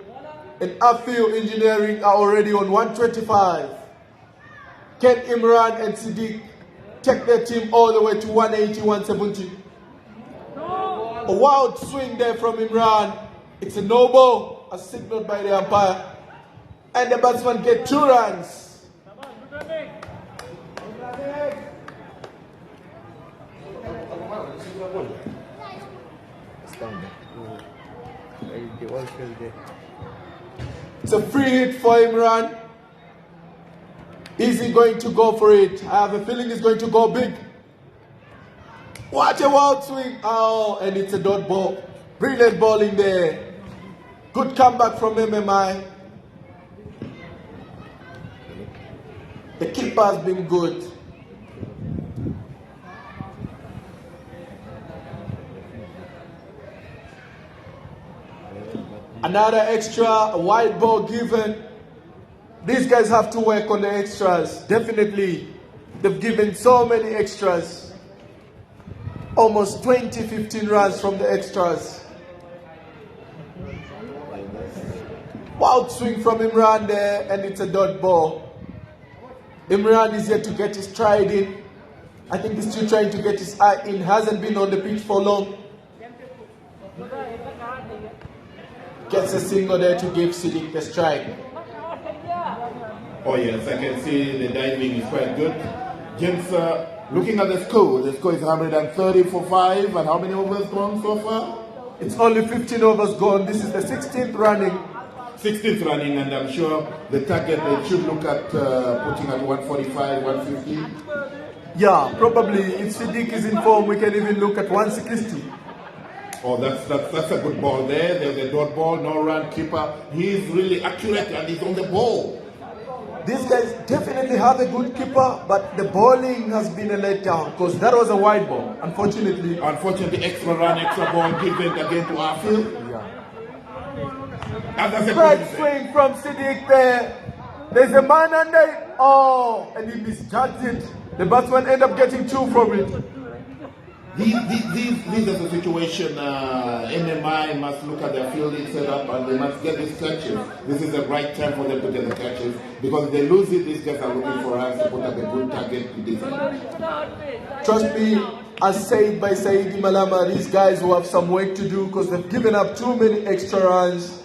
And Afiu Engineering are already on 125. Ken Imran and Siddiq take their team all the way to 180, 170. A wild swing there from Imran. It's a no ball, as signaled by the umpire. And the batsman get 2 runs. It's a free hit for Imran. Is he going to go for it? I have a feeling he's going to go big. What a wild swing. Oh, and it's a dot ball. Brilliant bowling there. Good comeback from MMI. The keeper has been good. Another extra, a wide ball given. These guys have to work on the extras, definitely. They've given so many extras. Almost 20, 15 runs from the extras. Wild swing from Imran there, and it's a dot ball. Imran is yet to get his stride in. I think he's still trying to get his eye in. Hasn't been on the pitch for long. Gets a single there to give Siddiq the strike. Oh yes, I can see the diving is quite good. James, looking at the score is 130 for 5, and how many overs gone so far? It's only 15 overs gone. This is the 16th running. 16th running, and I'm sure the target they should look at putting at 145, 150. Yeah, probably if Siddiq is in form, we can even look at 160. Oh, that's a good ball there. There's a dot ball, no run keeper. He's really accurate and he's on the ball. These guys definitely have a good keeper, but the bowling has been a letdown because that was a wide ball, unfortunately. Unfortunately, extra run, extra ball given again to Afiu. Yeah. Great swing from Siddiq there. There's a man under it. Oh, and he misjudged it. The batsman ended up getting 2 from it. This is a situation MMI must look at their fielding setup and they must get these catches. This is the right time for them to get the catches because if they lose it, these guys are looking for us to put up a good target to defend. Trust me, as said by Saidi Malama, these guys will have some work to do because they've given up too many extra runs.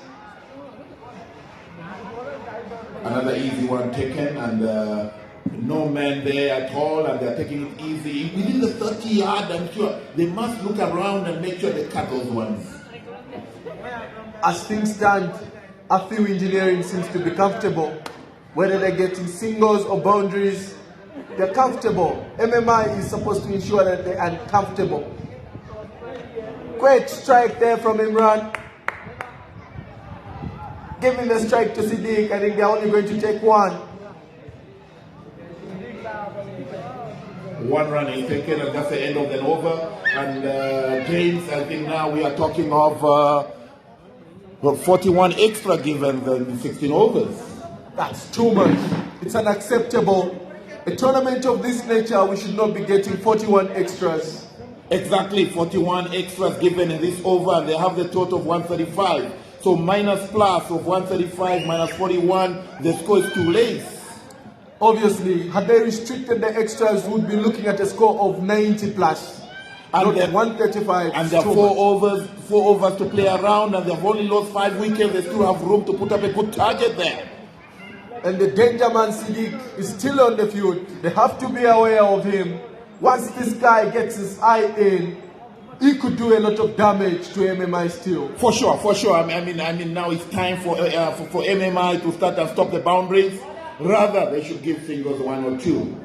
Another easy one taken and no man there at all, and they're taking it easy. Within the 30-yard, I'm sure they must look around and make sure they cut those ones. As things stand, Afiu Engineering seems to be comfortable. Whether they're getting singles or boundaries, they're comfortable. MMI is supposed to ensure that they're uncomfortable. Great strike there from Imran. Giving the strike to Siddiq. I think they're only going to take 1. 1 run is taken, and that's the end of the over. And James, I think now we are talking of 41 extra given the 16 overs. That's too much. It's unacceptable. A tournament of this nature, we should not be getting 41 extras. Exactly, 41 extras given in this over, and they have the total of 135. So minus plus of 135 minus 41, the score is 2 lays. Obviously, had they restricted the extras, we would be looking at a score of 90 plus. And not 135. And there are 4 overs to play around, and they've only lost 5 wickets. They still have room to put up a good target there. And the danger man Siddiq is still on the field. They have to be aware of him. Once this guy gets his eye in, he could do a lot of damage to MMI still. For sure, for sure. I mean, now it's time for MMI to start and stop the boundaries. Rather, they should give singles 1 or 2.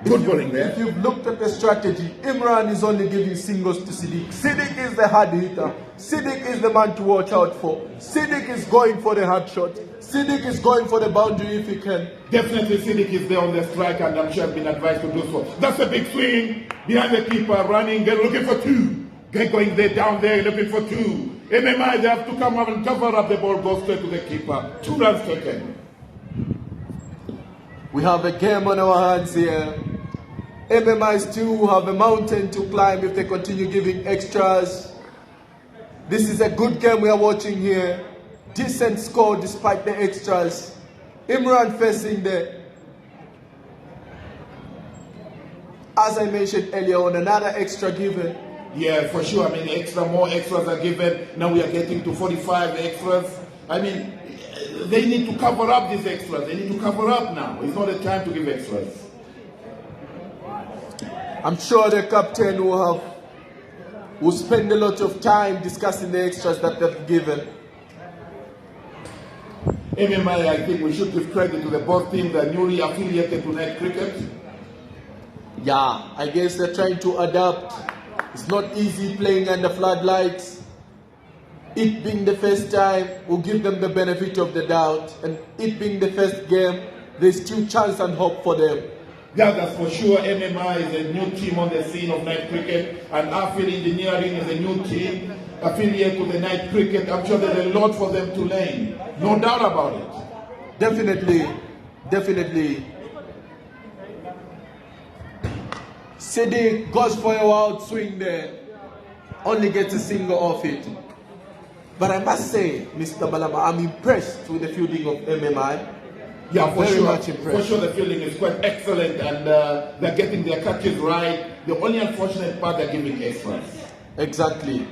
Good bowling there. If you've looked at the strategy, Imran is only giving singles to Siddiq. Siddiq is the hard hitter. Siddiq is the man to watch out for. Siddiq is going for the hard shot. Siddiq is going for the boundary if he can. Definitely Siddiq is there on the strike, and I'm sure I've been advised to do so. That's a big swing behind the keeper, running, they're looking for two. Get going there, down there, looking for two. MMI, they have to come up and cover up the ball, go straight to the keeper. 2 runs taken. We have a game on our hands here. MMI still have a mountain to climb if they continue giving extras. This is a good game we are watching here. Decent score despite the extras. Imran facing the, as I mentioned earlier on, another extra given. Yeah, for sure. I mean, more extras are given. Now we are getting to 45 extras. I mean, they need to cover up these extras. They need to cover up now. It's not the time to give extras. I'm sure the captain will spend a lot of time discussing the extras that they've given. MMI, I think we should give credit to the both teams that are newly affiliated to Night Cricket. Yeah, I guess they're trying to adapt. It's not easy playing under floodlights. It being the first time, we'll give them the benefit of the doubt. And it being the first game, there's still chance and hope for them. Yeah, that's for sure. MMI is a new team on the scene of Night Cricket, and Arfield Engineering is a new team affiliate to the Night Cricket. I'm sure there's a lot for them to learn. No doubt about it. Definitely, definitely. Siddiq goes for a wild swing there. Only gets a single off it. But I must say, Mr. Balama, I'm impressed with the fielding of MMI. Yeah, for very sure. much impressed. For sure, the fielding is quite excellent, and they're getting their catches right. The only unfortunate part, they're giving extras. Exactly.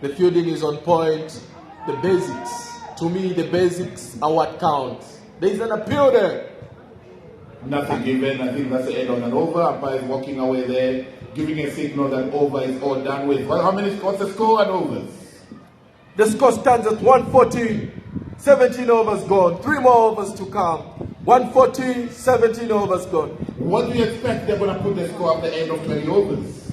The fielding is on point. The basics. To me, the basics are what counts. There is an appeal there. Nothing given. I think that's the end on an over. Umpire is walking away there, giving a signal that over is all done with. Well, how many scores the score and overs? The score stands at 140. 17 overs gone. 3 more overs to come. 140, 17 overs gone. What do you expect they're going to put the score at the end of 20 overs?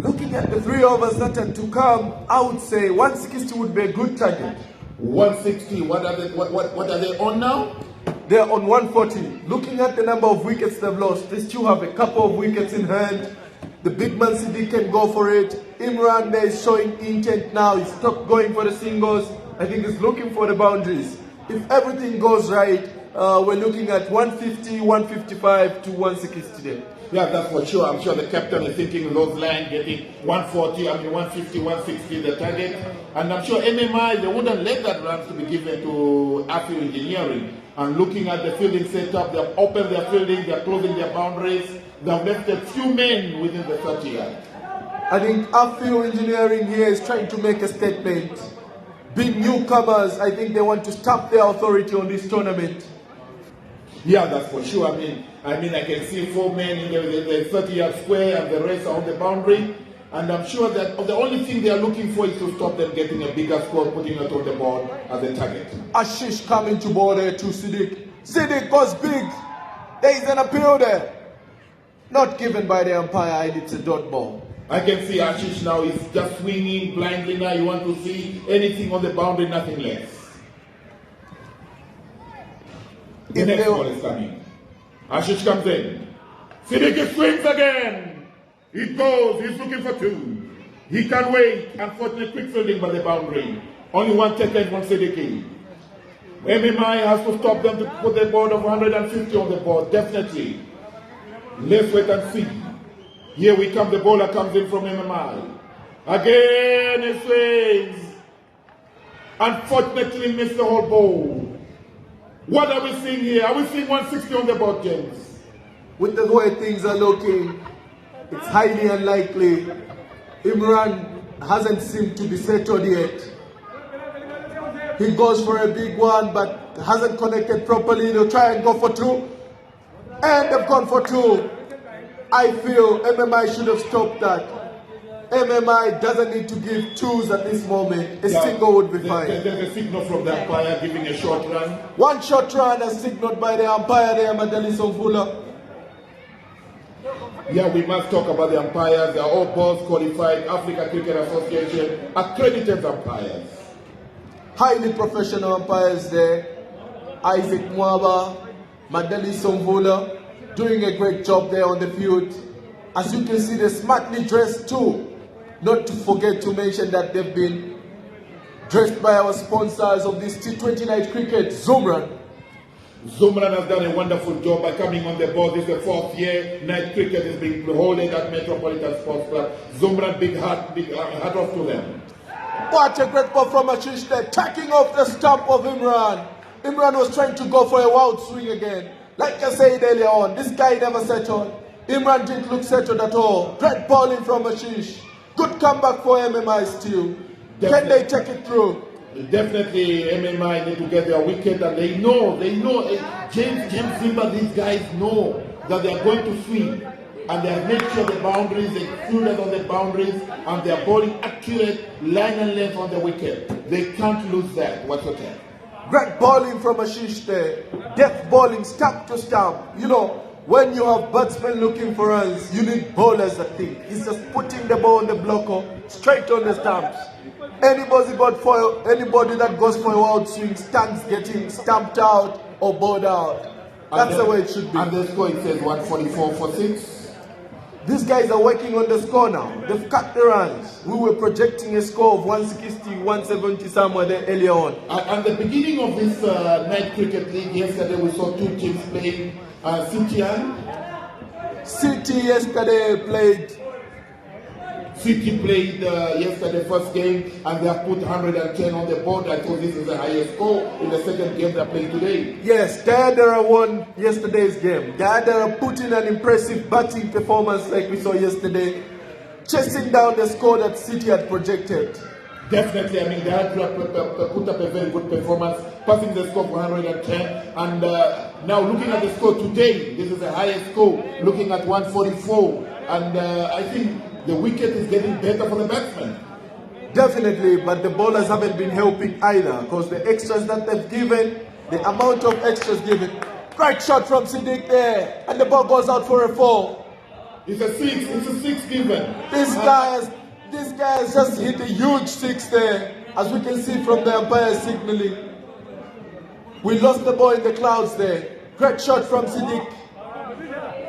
Looking at the 3 overs that are to come, I would say 160 would be a good target. 160. What are they on now? They're on 140. Looking at the number of wickets they've lost, they still have a couple of wickets in hand. The big man Siddiq can go for it. Imran there is showing intent now. He's stopped going for the singles. I think he's looking for the boundaries. If everything goes right, we're looking at 150, 155 to 160 today. Yeah, that's for sure. I'm sure the captain is thinking in those lines, getting 140, 150, 160 the target. And I'm sure MMI, they wouldn't let that run to be given to Arfield Engineering. And looking at the fielding setup, they've opened their fielding, they're closing their boundaries. They've left a few men within the 30 yard. I think Arfield Engineering here is trying to make a statement. Big newcomers, I think they want to stamp their authority on this tournament. Yeah, that's for sure. I can see 4 men in the 30-yard square and the rest are on the boundary. And I'm sure that the only thing they are looking for is to stop them getting a bigger score, putting it on the board as a target. Ashish coming to board there to Siddiq. Siddiq goes big. There is an appeal there. Not given by the umpire, it's a dot ball. I can see Ashish now is just swinging blindly now. You want to see anything on the boundary, nothing less. The next ball is coming. Ashish comes in. Siddiq swings again. It goes. He's looking for 2. He can wait. Unfortunately, quick fielding by the boundary. Only 1 taken from Siddiq. MMI has to stop them to put the board of 150 on the board. Definitely. Let's wait and see. Here we come. The bowler comes in from MMI. Again, he swings. Unfortunately, missed the whole ball. What are we seeing here? Are we seeing 160 on the board, James? With the way things are looking, it's highly unlikely. Imran hasn't seemed to be settled yet. He goes for a big one, but hasn't connected properly. They'll try and go for 2. And they've gone for 2. I feel MMI should have stopped that. MMI doesn't need to give 2s at this moment. A single would be fine. There's a signal from the umpire giving a short run. 1 short run as signaled by the umpire there, Madali Songfula. Yeah, we must talk about the umpires. They are all board qualified, Africa Cricket Association, accredited umpires. Highly professional umpires there. Isaac Mwaba, Madeli Somvula, doing a great job there on the field. As you can see, they're smartly dressed too. Not to forget to mention that they've been dressed by our sponsors of this T20 night cricket, ZUMRAN. ZUMRAN has done a wonderful job by coming on the board. This is the 4th year night cricket is being held at Metropolitan Sports Club. ZUMRAN, big hat off to them. What a great performance there, taking off the stump of Imran. Imran was trying to go for a wild swing again. Like I said earlier on, this guy never settled. Imran didn't look settled at all. Great bowling from Ashish. Good comeback for MMI still. Can they take it through? Definitely MMI need to get their wicket, and they know, James Zimba, these guys know that they are going to swing, and they have made sure the boundaries, they fielded on the boundaries, and they are bowling accurate line and length on the wicket. They can't lose that whatsoever. Great bowling from Ashish there. Depth bowling, stump to stump. You know, when you have batsmen looking for runs, you need bowlers that think. He's just putting the ball on the blocker, straight on the stumps. Anybody that goes for a wild swing stands getting stamped out or bowled out. That's the way it should be. And the score, it says 144 for 6. These guys are working on the score now. They've cut the runs. We were projecting a score of 160, 170 somewhere there earlier on. At the beginning of this night cricket league, yesterday we saw 2 teams playing. City yesterday played. City played yesterday first game, and they have put 110 on the board. I thought this is the highest score in the second game they played today. Yes, Diadara won yesterday's game. Diadara put in an impressive batting performance like we saw yesterday, chasing down the score that City had projected. Definitely, I mean, they had put up a very good performance, passing the score of 110. And now looking at the score today, this is the highest score, looking at 144. And I think the wicket is getting better for the batsmen. Definitely, but the bowlers haven't been helping either, because the extras that they've given, the amount of extras given. Great shot from Siddiq there, and the ball goes out for a 4. It's a 6 given. This guy has just hit a huge 6 there, as we can see from the umpire signaling. We lost the ball in the clouds there. Great shot from Siddiq.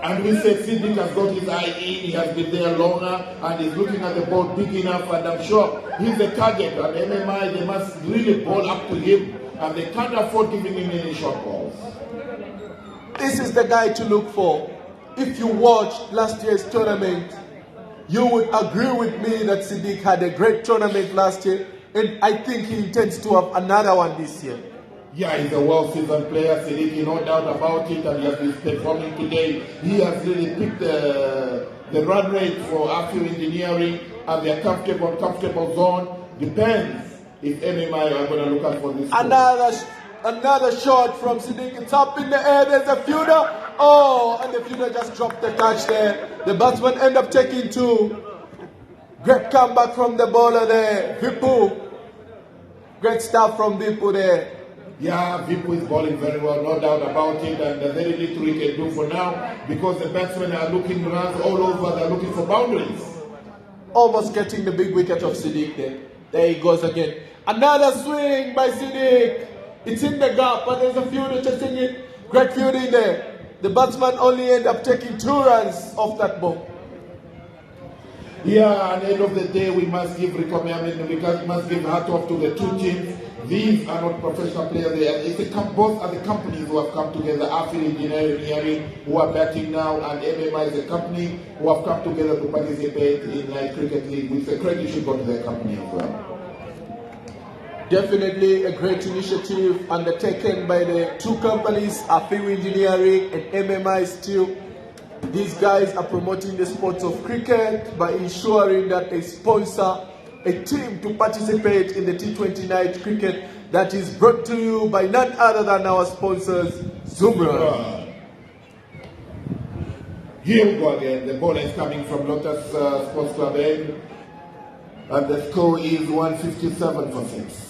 And we said Siddiq has got his eye in, he has been there longer, and he's looking at the ball big enough, and I'm sure he's the target, and MMI, they must really ball up to him, and they can't afford giving him any short balls. This is the guy to look for. If you watched last year's tournament, you would agree with me that Siddiq had a great tournament last year, and I think he intends to have another one this year. Yeah, he's a well-seasoned player, Siddiq, no doubt about it, and he has been performing today. He has really picked the run rate for Afio Engineering, and their comfortable zone. Depends if MMI are going to look out for this. Another shot from Siddiq. It's up in the air. There's a fielder. Oh, and the fielder just dropped the catch there. The batsman end up taking 2. Great comeback from the bowler there, Vipu. Great stuff from Vipu there. Yeah, Vipu is bowling very well, no doubt about it, and very little he can do for now, because the batsmen are looking runs all over, they're looking for boundaries. Almost getting the big wicket of Siddiq there. There he goes again. Another swing by Siddiq. It's in the gap, but there's a fielder chasing it. Great fielding there. The batsman only end up taking 2 runs off that ball. Yeah, at the end of the day, we must give recommendation, we must give hat off to the 2 teams. These are not professional players. Both are the companies who have come together, Afil Engineering, who are batting now, and MMI is a company who have come together to participate in Night Cricket League, which the credit should go to their company as well. Definitely a great initiative undertaken by the 2 companies, Afil Engineering and MMI still. These guys are promoting the sports of cricket by ensuring that they sponsor a team to participate in the T20 night cricket that is brought to you by none other than our sponsors, ZUMRAN. Here we go again. The ball is coming from Lotus Sports Club end, and the score is 157 for 6.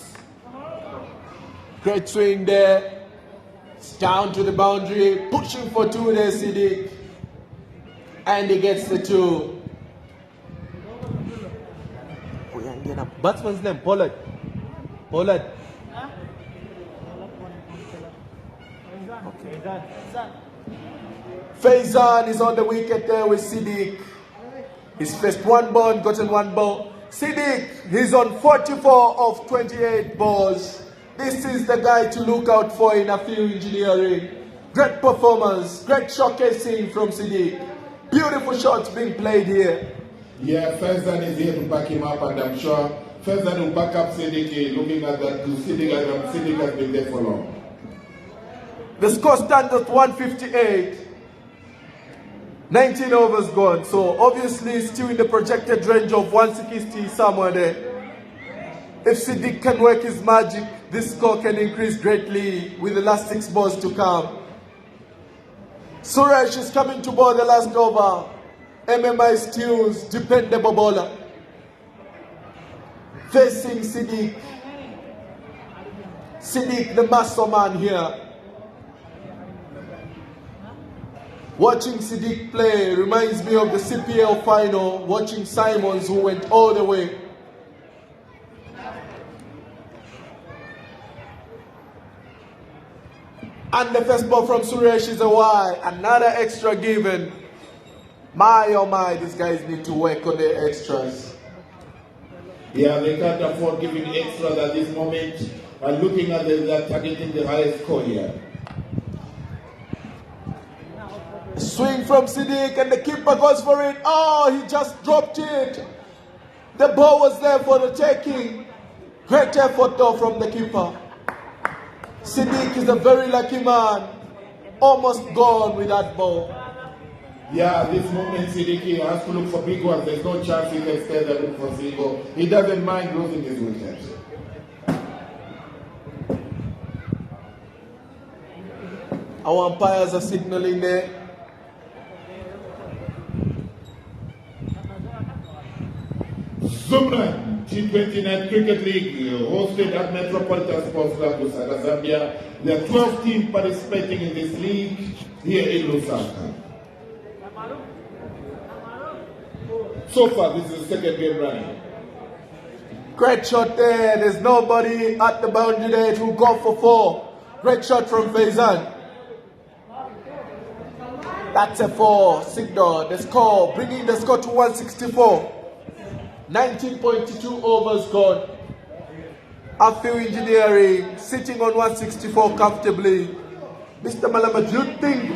Great swing there. It's down to the boundary, pushing for 2 there, Siddiq. And he gets the 2. Batsman's name, Pollard. Pollard. Faizan is on the wicket there with Siddiq. He's faced 1 ball and gotten 1 ball. Siddiq, he's on 44 of 28 balls. This is the guy to look out for in Afiu Engineering. Great performance, great showcasing from Siddiq. Beautiful shots being played here. Yeah, Faizan is here to back him up, and I'm sure Faizan will back up Siddiq, looking at that. Siddiq has been there for long. The score stands at 158. 19 overs gone, so obviously still in the projected range of 160 somewhere there. If Siddiq can work his magic, this score can increase greatly with the last 6 balls to come. Suresh is coming to bowl the last over. MMI Steel's dependable bowler. Facing Siddiq. Siddiq, the muscle man here. Watching Siddiq play reminds me of the CPL final, watching Simons who went all the way. And the first ball from Suresh is a wide. Another extra given. My oh my, these guys need to work on their extras. Yeah, they can't afford giving extras at this moment. And looking at they're targeting the highest score here. Swing from Siddiq and the keeper goes for it. Oh, he just dropped it. The ball was there for the taking. Great effort though from the keeper. Siddiq is a very lucky man. Almost gone with that ball. Yeah, at this moment Siddiq has to look for big ones. There's no chance he can stay there look for single. He doesn't mind losing his wickets. Our umpires are signaling there. ZUMRAN T20 Night Cricket League hosted at Metropolitan Sports Club Lusaka, Zambia. There are 12 teams participating in this league here in Lusaka. So far, this is the second game running. Great shot there. There's nobody at the boundary there to go for 4. Great shot from Faizan. That's a 4 signal. The score, bringing the score to 164. 19.2 overs gone. Afiu Engineering sitting on 164 comfortably. Mr. Malama, do you think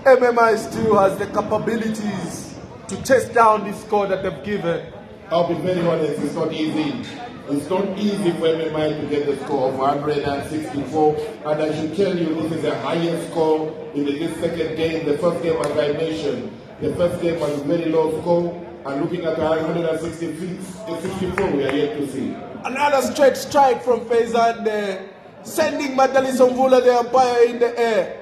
MMI still has the capabilities to chase down this score that they've given? I'll be very honest, it's not easy. It's not easy for MMI to get the score of 164. And I should tell you, this is the highest score in this second game. The first game, as I mentioned, the first game was a very low score. And looking at 164, we are yet to see. Another straight strike from Faizan there, sending Madali Somvula, the umpire, in the air.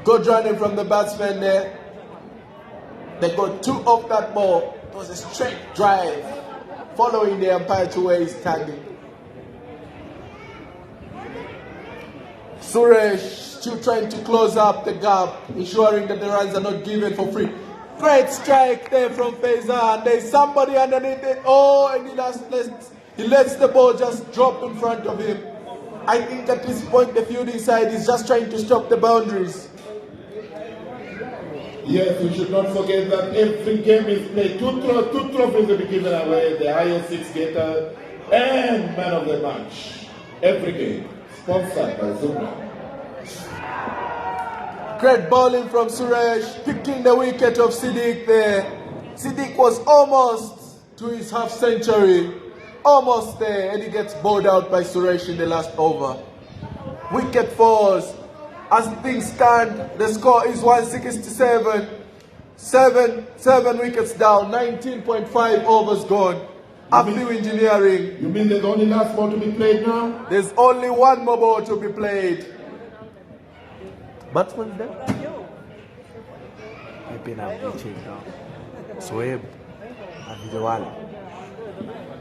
Good running from the batsman there. They got 2 off that ball. It was a straight drive, following the umpire to where he's standing. Suresh still trying to close up the gap, ensuring that the runs are not given for free. Great strike there from Faizan. There's somebody underneath it. Oh, and he lets the ball just drop in front of him. I think at this point the fielding side is just trying to stop the boundaries. Yes, we should not forget that every game is played. Two trophies will be given away, the highest 6-getter and man of the match. Every game, sponsored by ZUMRAN. Great bowling from Suresh, picking the wicket of Siddiq there. Siddiq was almost to his half century. Almost there, and he gets bowled out by Suresh in the last over. Wicket falls. As things stand, the score is 167. 7 wickets down, 19.5 overs gone. Afiu Engineering. You mean there's only last ball to be played now? There's only 1 more ball to be played. Batsman's there? I've been out pitching now. Soeb Abdulwale.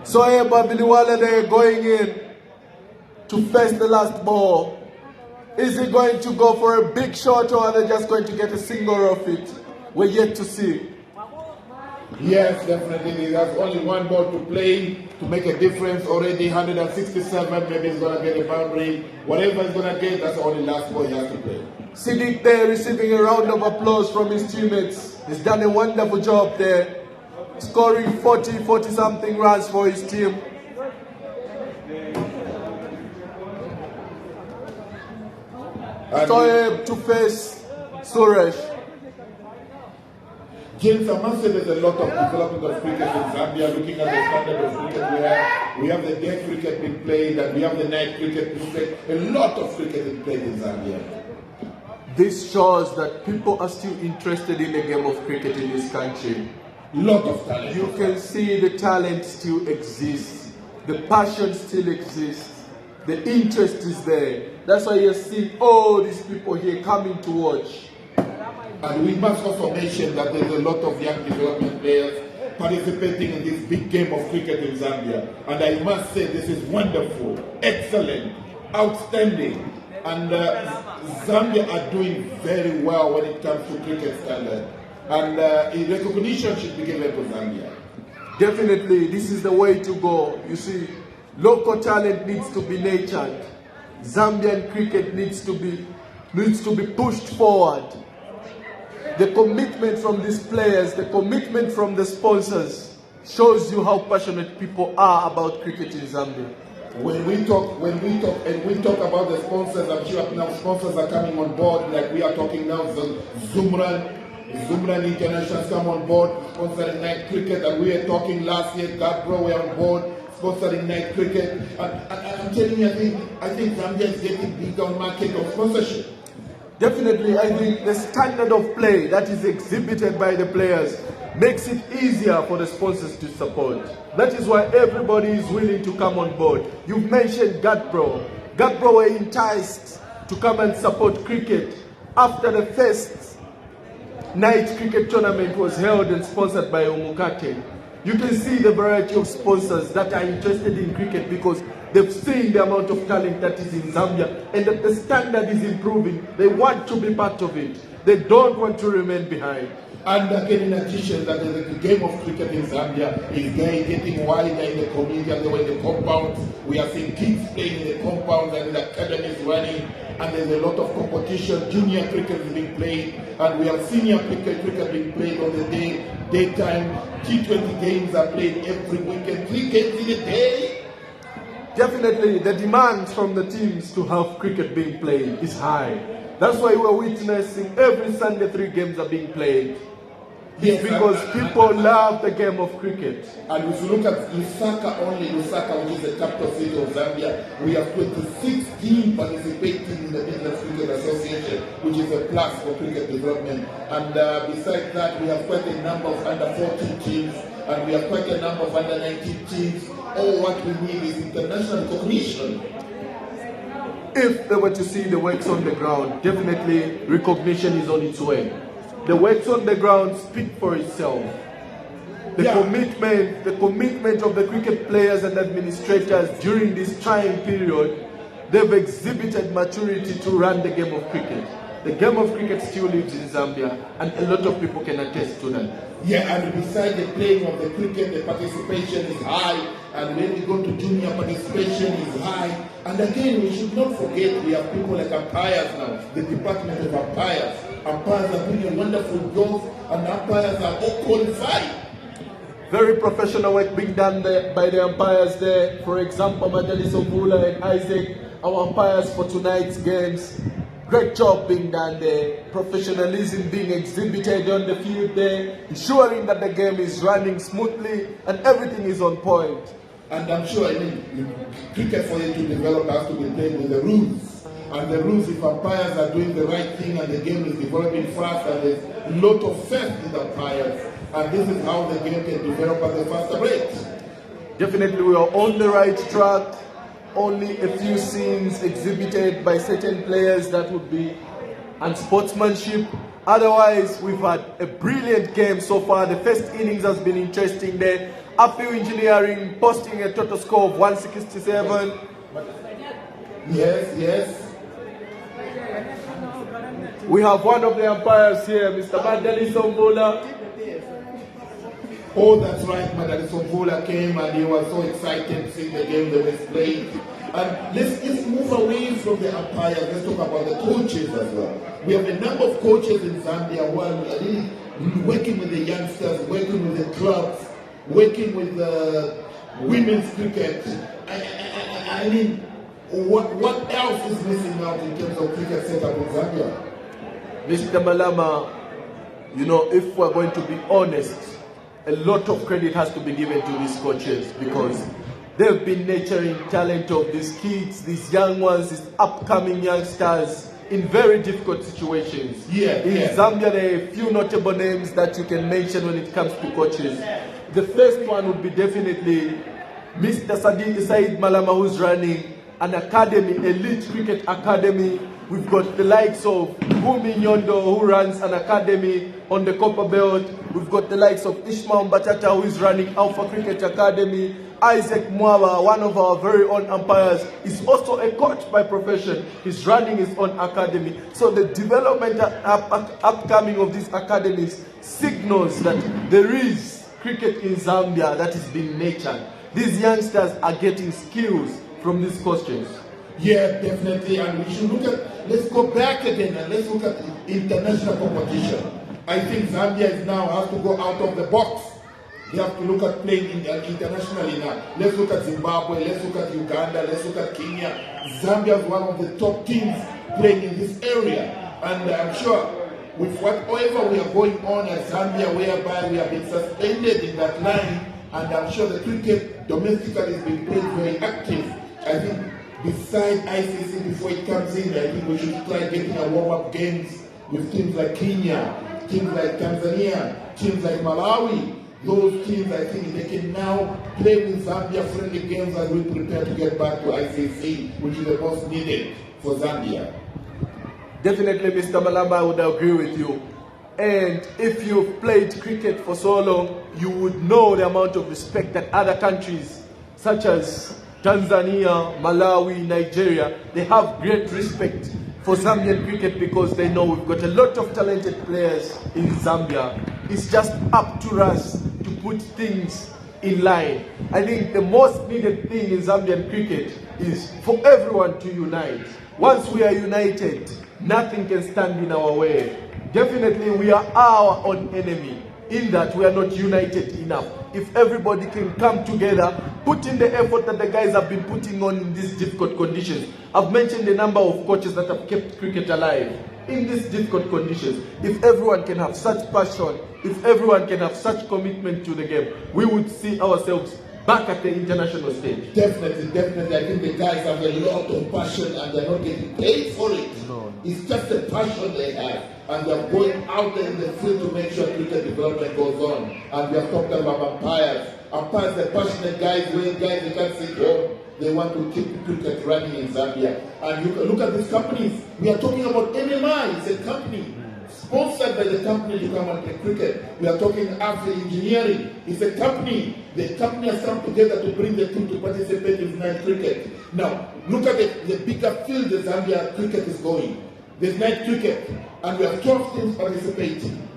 Soeb Abdulwale, they're going in to face the last ball. Is he going to go for a big shot or are they just going to get a single off it? We're yet to see. Yes, definitely. There's only one ball to play to make a difference. Already 167, maybe he's going to get a boundary. Whatever he's going to get, that's the only last ball he has to play. Siddiq there receiving a round of applause from his teammates. He's done a wonderful job there, scoring 40-something runs for his team. Toyeb to face Suresh. James, I must say there's a lot of development of cricket in Zambia. Looking at the standard of cricket we have the day cricket being played and we have the night cricket being played. A lot of cricket is played in Zambia. This shows that people are still interested in the game of cricket in this country. Lot of talent. You can see the talent still exists. The passion still exists. The interest is there. That's why you're seeing all these people here coming to watch. And we must also mention that there's a lot of young development players participating in this big game of cricket in Zambia. And I must say this is wonderful, excellent, outstanding. And Zambia are doing very well when it comes to cricket standard. And recognition should be given to Zambia. Definitely, this is the way to go. You see, local talent needs to be nurtured. Zambian cricket needs to be pushed forward. The commitment from these players, the commitment from the sponsors shows you how passionate people are about cricket in Zambia. When we talk about the sponsors, I'm sure now sponsors are coming on board, like we are talking now. ZUMRAN International come on board, sponsoring night cricket, and we were talking last year, Gadbro were on board, sponsoring night cricket. And I'm telling you, I think Zambia is getting big on market of sponsorship. Definitely, I think the standard of play that is exhibited by the players makes it easier for the sponsors to support. That is why everybody is willing to come on board. You've mentioned Gadbro. Gadbro were enticed to come and support cricket after the first night cricket tournament was held and sponsored by Omukate. You can see the variety of sponsors that are interested in cricket because they've seen the amount of talent that is in Zambia and that the standard is improving. They want to be part of it. They don't want to remain behind. And again, in addition, that the game of cricket in Zambia is getting wider in the community and in the compounds. We are seeing kids playing in the compounds and the academies running, and there's a lot of competition. Junior cricket is being played, and we have senior cricket being played on the daytime. T20 games are played every weekend, 3 games in a day. Definitely, the demand from the teams to have cricket being played is high. That's why we're witnessing every Sunday 3 games are being played. Yes, because people love the game of cricket. And if you look at Lusaka only, Lusaka, which is the capital city of Zambia, we have 26 teams participating in the Business Cricket Association, which is a plus for cricket development. And besides that, we have quite a number of under 14 teams, and we have quite a number of under 19 teams. All what we need is international recognition. If they were to see the works on the ground, definitely recognition is on its way. The works on the ground speak for itself. The commitment of the cricket players and administrators during this trying period, they've exhibited maturity to run the game of cricket. The game of cricket still lives in Zambia, and a lot of people can attest to that. Yeah, and besides the playing of the cricket, the participation is high, and when we go to junior, participation is high. And again, we should not forget we have people like umpires now, the department of umpires. Umpires are doing a wonderful job, and umpires are all qualified. Very professional work being done there by the umpires there. For example, Madalis Obula and Isaac, our umpires for tonight's games. Great job being done there. Professionalism being exhibited on the field there, ensuring that the game is running smoothly and everything is on point. And I'm sure, cricket for you to develop has to be played with the rules. And the rules, if umpires are doing the right thing and the game is developing fast, and there's a lot of faith in the umpires. And this is how the game can develop at a faster rate. Definitely we are on the right track. Only a few scenes exhibited by certain players that would be unsportsmanship. Otherwise, we've had a brilliant game so far. The first innings has been interesting there. Afiu Engineering posting a total score of 167. Yes. We have one of the umpires here, Mr. Mandeli Sombola. Oh, that's right, Madam Sombola came and he was so excited seeing the game that was played. And let's move away from the umpires. Let's talk about the coaches as well. We have a number of coaches in Zambia who are really working with the youngsters, working with the clubs, working with the women's cricket. I mean, what else is missing out in terms of cricket setup in Zambia? Mr. Malama, you know, if we're going to be honest, a lot of credit has to be given to these coaches because they've been nurturing talent of these kids, these young ones, these upcoming youngsters in very difficult situations. In Zambia, there are a few notable names that you can mention when it comes to coaches. The first one would be definitely Mr. Said Malama, who's running an academy, elite cricket academy. We've got the likes of Bumi Nyondo, who runs an academy on the Copper Belt. We've got the likes of Ishmael Mbatata, who is running Alpha Cricket Academy. Isaac Mwaba, one of our very own umpires, is also a coach by profession. He's running his own academy. So the development upcoming of these academies signals that there is cricket in Zambia that is being nurtured. These youngsters are getting skills from these coaches. Yeah, definitely, and we should look at, let's go back again and let's look at international competition. I think Zambia now has to go out of the box. They have to look at playing internationally now. Let's look at Zimbabwe, let's look at Uganda, let's look at Kenya. Zambia is one of the top teams playing in this area. And I'm sure with whatever we are going on at Zambia, whereby we have been suspended in that line, and I'm sure the cricket domestically is being played very active. I think besides ICC before it comes in, I think we should try getting a warm-up games with teams like Kenya, teams like Tanzania, teams like Malawi. Those teams, I think they can now play with Zambia friendly games as we prepare to get back to ICC, which is the most needed for Zambia. Definitely, Mr. Malama, I would agree with you. And if you've played cricket for so long, you would know the amount of respect that other countries, such as Tanzania, Malawi, Nigeria, they have great respect for Zambian cricket because they know we've got a lot of talented players in Zambia. It's just up to us to put things in line. I think the most needed thing in Zambian cricket is for everyone to unite. Once we are united, nothing can stand in our way. Definitely we are our own enemy in that we are not united enough. If everybody can come together, put in the effort that the guys have been putting on in these difficult conditions. I've mentioned the number of coaches that have kept cricket alive in these difficult conditions. If everyone can have such passion, if everyone can have such commitment to the game, we would see ourselves back at the international stage. Definitely, definitely. I think the guys have a lot of passion and they're not getting paid for it. No. It's just a passion they have. And they're going out there in the field to make sure cricket development goes on. And we have talked about umpires. Umpires, they're passionate guys, guys, they can't sit home. They want to keep cricket running in Zambia. And you can look at these companies. We are talking about MMI, it's a company. Sponsored by the company to come and play cricket. We are talking Afri Engineering. It's a company. The company has come together to bring the team to participate in night cricket. Now, look at the bigger field that Zambia cricket is going. There's night cricket, and we have 12 teams participating.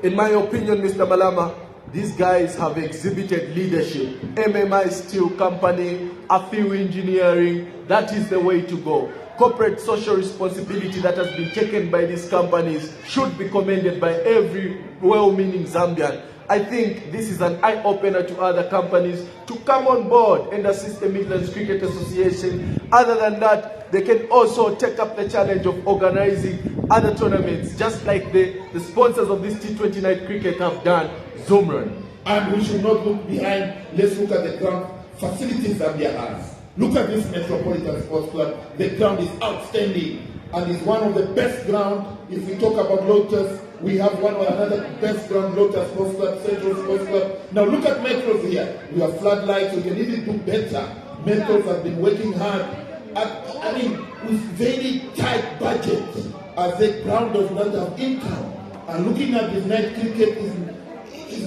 In my opinion, Mr. Malama, these guys have exhibited leadership. MMI Steel Company, Afiu Engineering, that is the way to go. Corporate social responsibility that has been taken by these companies should be commended by every well-meaning Zambian. I think this is an eye-opener to other companies to come on board and assist the Midlands Cricket Association. Other than that, they can also take up the challenge of organizing other tournaments, just like the sponsors of this T20 night cricket have done, ZUMRAN. And we should not look behind. Let's look at the ground facilities Zambia has. Look at this Metropolitan Sports Club. The ground is outstanding and is one of the best grounds. If we talk about Lotus, we have one or another best ground, Lotus Sports Club, Central Sports Club. Now look at Metros here. We have floodlights, we can even do better. Metros have been working hard. With very tight budgets, as the ground does not have income. And looking at this night cricket is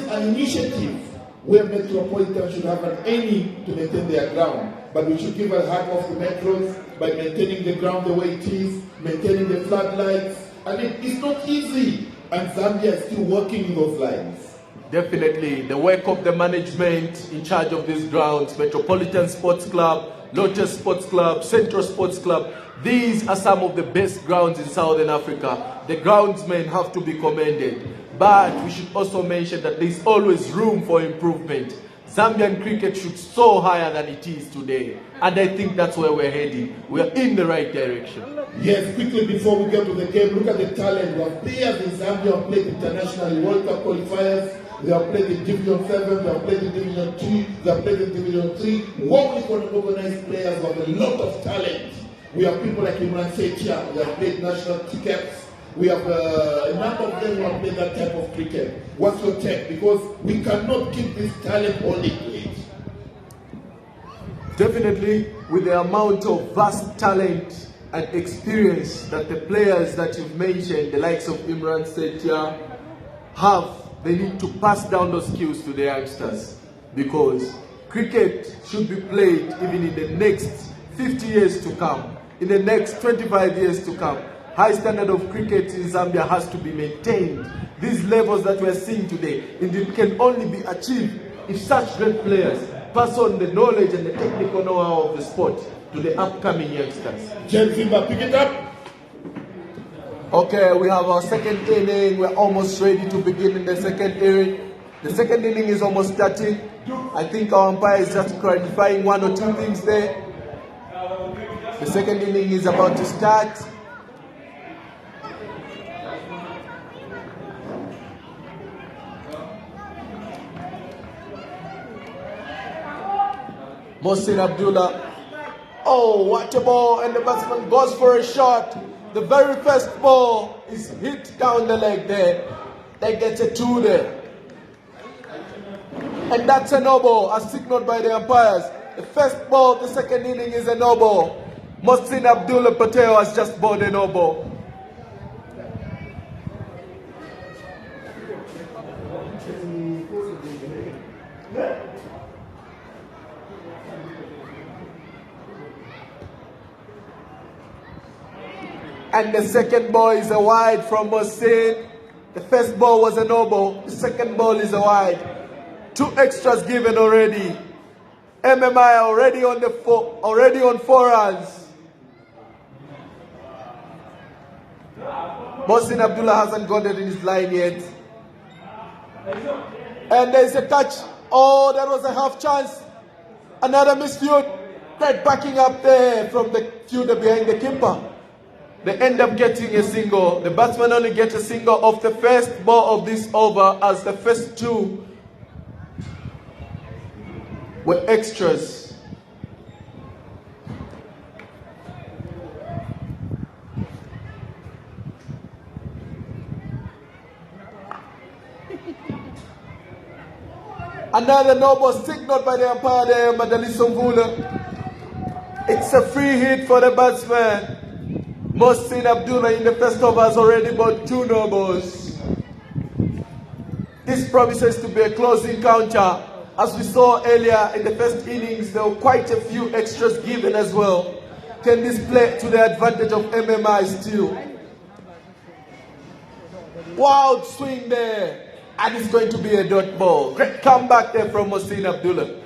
an initiative where Metropolitan should have an aim to maintain their ground. But we should give a hand off to Metros by maintaining the ground the way it is, maintaining the floodlights. I mean, it's not easy, and Zambia is still working in those lines. Definitely, the work of the management in charge of these grounds, Metropolitan Sports Club, Lotus Sports Club, Central Sports Club, these are some of the best grounds in Southern Africa. The groundsmen have to be commended. But we should also mention that there's always room for improvement. Zambian cricket should soar higher than it is today. And I think that's where we're heading. We're in the right direction. Yes, quickly before we get to the game, look at the talent. We have players in Zambia who have played internationally, World Cup qualifiers. They have played in Division 7, they have played in Division 2, they have played in Division 3. Worldly organized players who have a lot of talent. We have people like Imran Setia, who have played national tickets. We have a number of them who have played that type of cricket. What's your take? Because we cannot keep this talent only played. Definitely, with the amount of vast talent and experience that the players that you've mentioned, the likes of Imran Setia, have, they need to pass down those skills to the youngsters, because cricket should be played even in the next 50 years to come, in the next 25 years to come. High standard of cricket in Zambia has to be maintained. These levels that we are seeing today, indeed, can only be achieved if such great players pass on the knowledge and the technical know-how of the sport to the upcoming youngsters. James Zimba, pick it up. Okay, we have our second inning. We're almost ready to begin in the second inning. The second inning is almost starting. I think our umpire is just clarifying one or two things there. The second inning is about to start. Mohsin Abdullah. Oh, what a ball, and the batsman goes for a shot. The very first ball is hit down the leg there. They get a 2 there. And that's a no ball, as signaled by the umpires. The first ball of the second inning is a no ball. Mohsin Abdullah Patel has just bowled a no ball. And the second ball is a wide from Mohsin. The first ball was a no ball. The second ball is a wide. 2 extras given already. MMI already on 4 runs. Mohsin Abdullah hasn't got it in his line yet. And there's a touch. Oh, that was a half chance. Another misfield. Great backing up there from the fielder behind the keeper. They end up getting a single. The batsman only gets a single off the first ball of this over, as the first 2 were extras. Another no ball signaled by the umpire there, Madaliso Mvula. It's a free hit for the batsman. Mohsin Abdullah in the first over has already bought 2 no balls. This promises to be a close encounter. As we saw earlier in the first innings, there were quite a few extras given as well. Can this play to the advantage of MMI still? Wild swing there. And it's going to be a dot ball. Great comeback there from Mohsin Abdullah.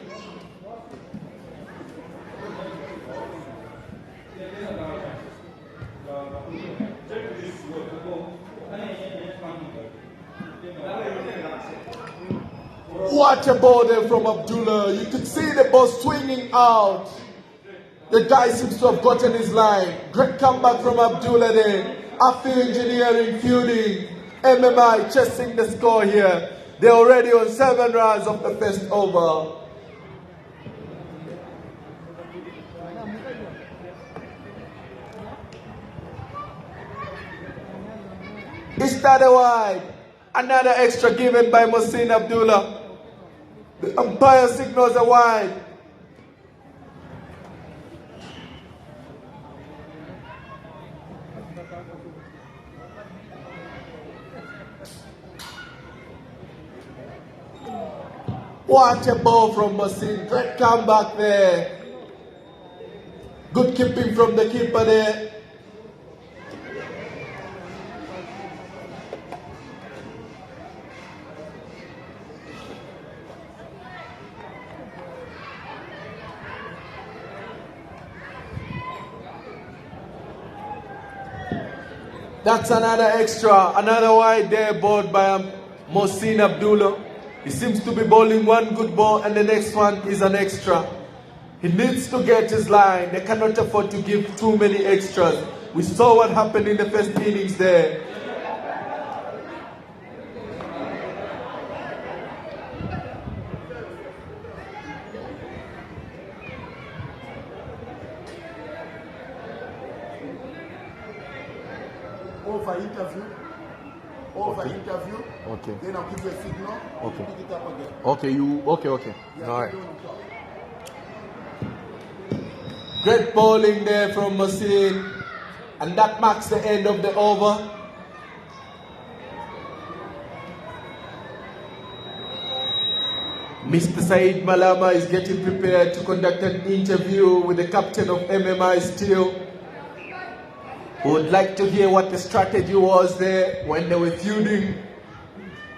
What a ball there from Abdullah. You could see the ball swinging out. The guy seems to have gotten his line. Great comeback from Abdullah there. After engineering fielding. MMI chasing the score here. They're already on 7 runs of the first over. He started wide. Another extra given by Mohsin Abdullah. The umpire signals a wide. What a ball from Masin. Great comeback there. Good keeping from the keeper there. That's another extra, another wide there bowled by Mohsin Abdullah. He seems to be bowling one good ball and the next one is an extra. He needs to get his line. They cannot afford to give too many extras. We saw what happened in the first innings there. Over interview. Okay. Then I'll give you a signal. Okay. Pick it up again. Okay. Yeah, All right. Great bowling there from Mohsin. And that marks the end of the over. Mr. Said Malama is getting prepared to conduct an interview with the captain of MMI still. Who would like to hear what the strategy was there when they were feuding.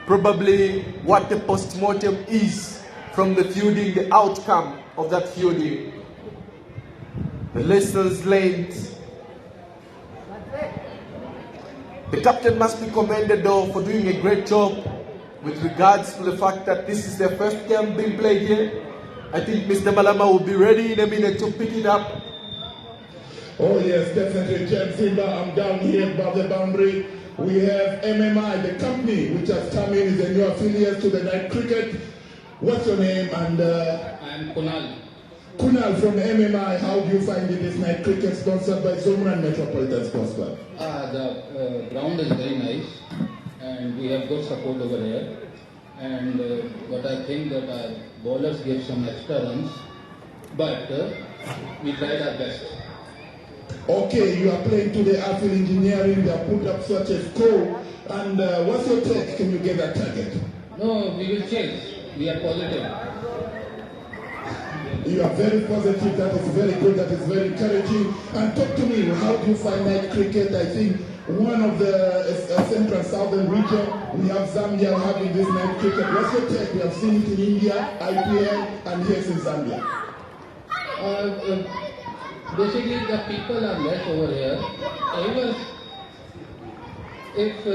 Probably what the post-mortem is from the feuding, the outcome of that feuding. The lessons learned. The captain must be commended though for doing a great job with regards to the fact that this is their first game being played here. I think Mr. Malama will be ready in a minute to pick it up. Oh yes, definitely, James Simba. I'm down here above the boundary. We have MMI, the company which has come in, is a new affiliate to the night cricket. What's your name? And I'm Kunal. Kunal from MMI. How do you find it, this night cricket sponsored by ZUMRAN Metropolitan Sports Club? The ground is very nice and we have good support over here. And but I think that our bowlers gave some extra runs, but we tried our best. Okay, you are playing today Alpha Engineering. They have put up such a score. And what's your take? Can you get that target? No, we will change. We are positive. You are very positive. That is very good. That is very encouraging. And talk to me. How do you find night cricket? I think one of the central southern region, we have Zambia having this night cricket. What's your take? We have seen it in India, IPL, and here in Zambia. Basically, the people are less over here. Even if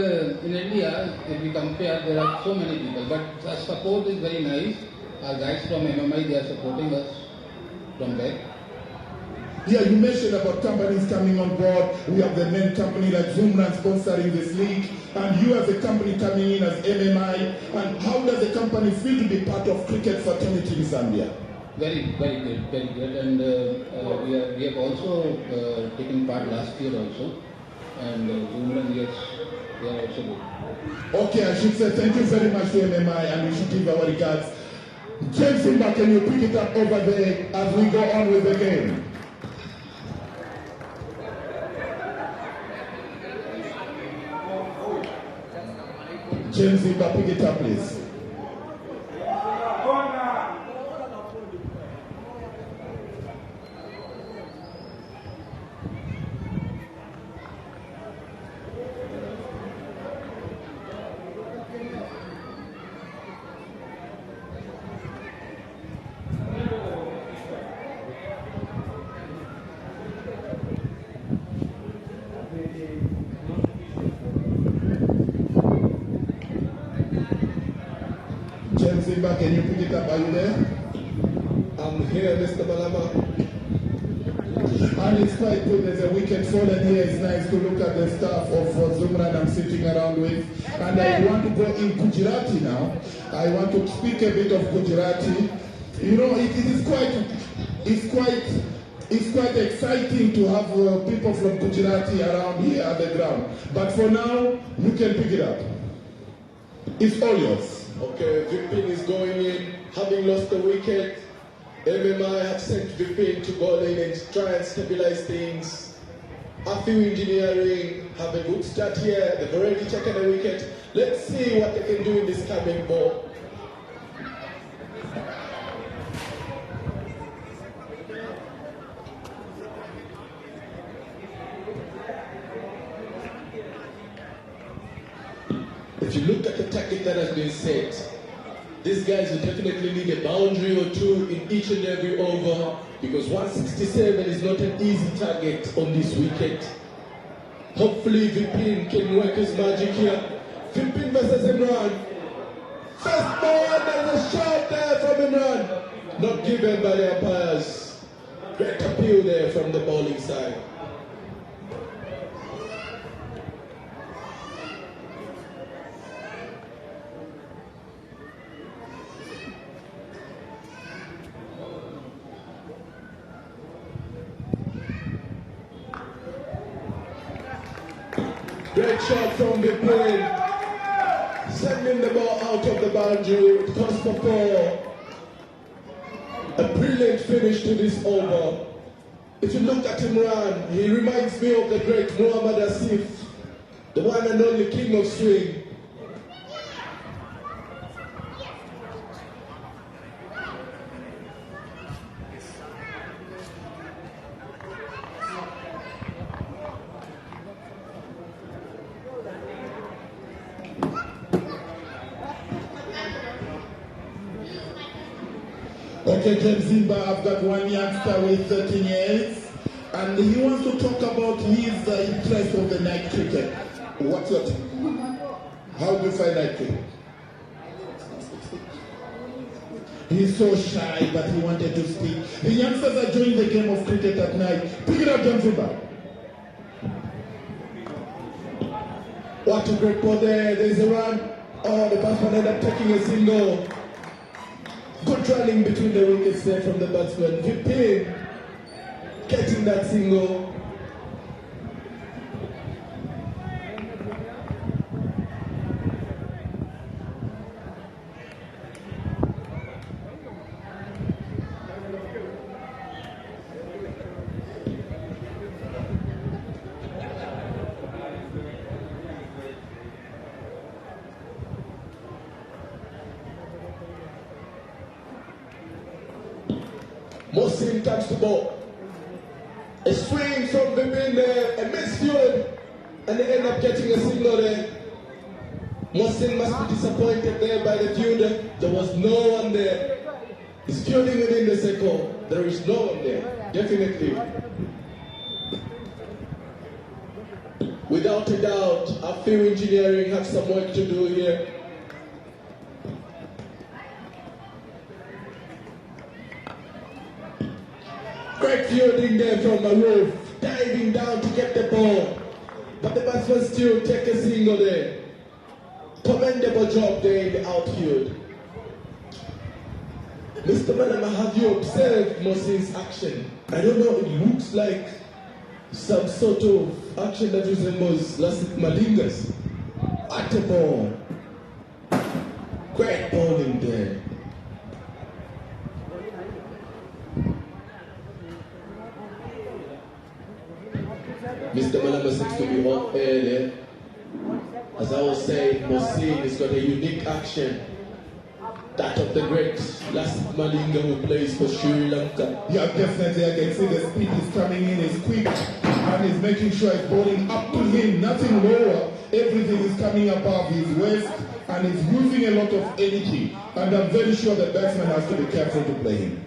in India, if we compare, there are so many people, but the support is very nice. Our guys from MMI, they are supporting us from back. Yeah, you mentioned about companies coming on board. We have the main company like ZUMRAN sponsoring this league, and you as a company coming in as MMI. And how does the company feel to be part of cricket fraternity in Zambia? Very, very good, very good. And we have also taken part last year also. And ZUMRAN, yes, they are also good. Okay, I should say thank you very much to MMI, and we should give our regards. James Simba, can you pick it up over there as we go on with the game? James Simba, pick it up, please. Simba, can you pick it up? Are you there? I'm here, Mr. Malama. And it's quite good. There's a wicket fallen here. It's nice to look at the staff of ZUMRAN I'm sitting around with. And I want to go in Gujarati now. I want to speak a bit of Gujarati. You know, it's quite exciting to have people from Gujarati around here at the ground. But for now, you can pick it up. It's all yours. Okay, Vipin is going in, having lost the wicket. MMI have sent Vipin to bowl in and try and stabilize things. Afiu Engineering have a good start here. They've already taken a wicket. Let's see what they can do in this coming ball. If you look at the target that has been set, these guys will definitely need a boundary or two in each and every over, because 167 is not an easy target on this wicket. Hopefully Vipin can work his magic here. Vipin versus Imran. First ball, there's a shot there from Imran. Not given by the umpires. Great appeal there from the bowling side. Great shot from the plane, sending the ball out of the boundary. It comes for 4. A brilliant finish to this over. If you look at Imran, he reminds me of the great Muhammad Asif, the one and only king of swing. Okay, James Zimba, I've got one youngster with 13 years, and he wants to talk about his interest of the night cricket. What's your How do you find night cricket? He's so shy, but he wanted to speak. The youngsters are joining the game of cricket at night. Pick it up, James Zimba. What a great ball there. There's a run. Oh, the batsman ended up taking a single. Good running between the wickets there from the batsman. Vipin getting that single. Mohsin touched the ball. A swing from Vipin there, a misfield, and they end up getting a single there. Mohsin must be disappointed there by the fielder. There was no one there. He's fielding within the circle. There is no one there, definitely. Without a doubt, our field engineering have some work to do here. Great fielding there from the roof, diving down to get the ball. But the batsman still take a single there. Commendable job there in the outfield. Mr. Manama, have you observed Mohsin's action? I don't know, it looks like some sort of action that resembles Lasik Malinga's. What a ball. Great bowling there. Mr. Manama seems to be off air there. As I was saying, Mohsin has got a unique action. That of the great Lasik Malinga who plays for Sri Lanka. Yeah, definitely. I can see the speed is coming in, is quick, and he's making sure it's bowling up to him, nothing lower. Everything is coming above his waist, and he's using a lot of energy. And I'm very sure the batsman has to be careful to play him.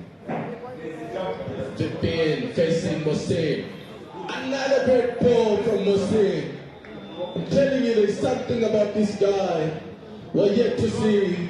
Vipin facing Mohsin. Another great ball from Mohsin. I'm telling you, there's something about this guy we're yet to see.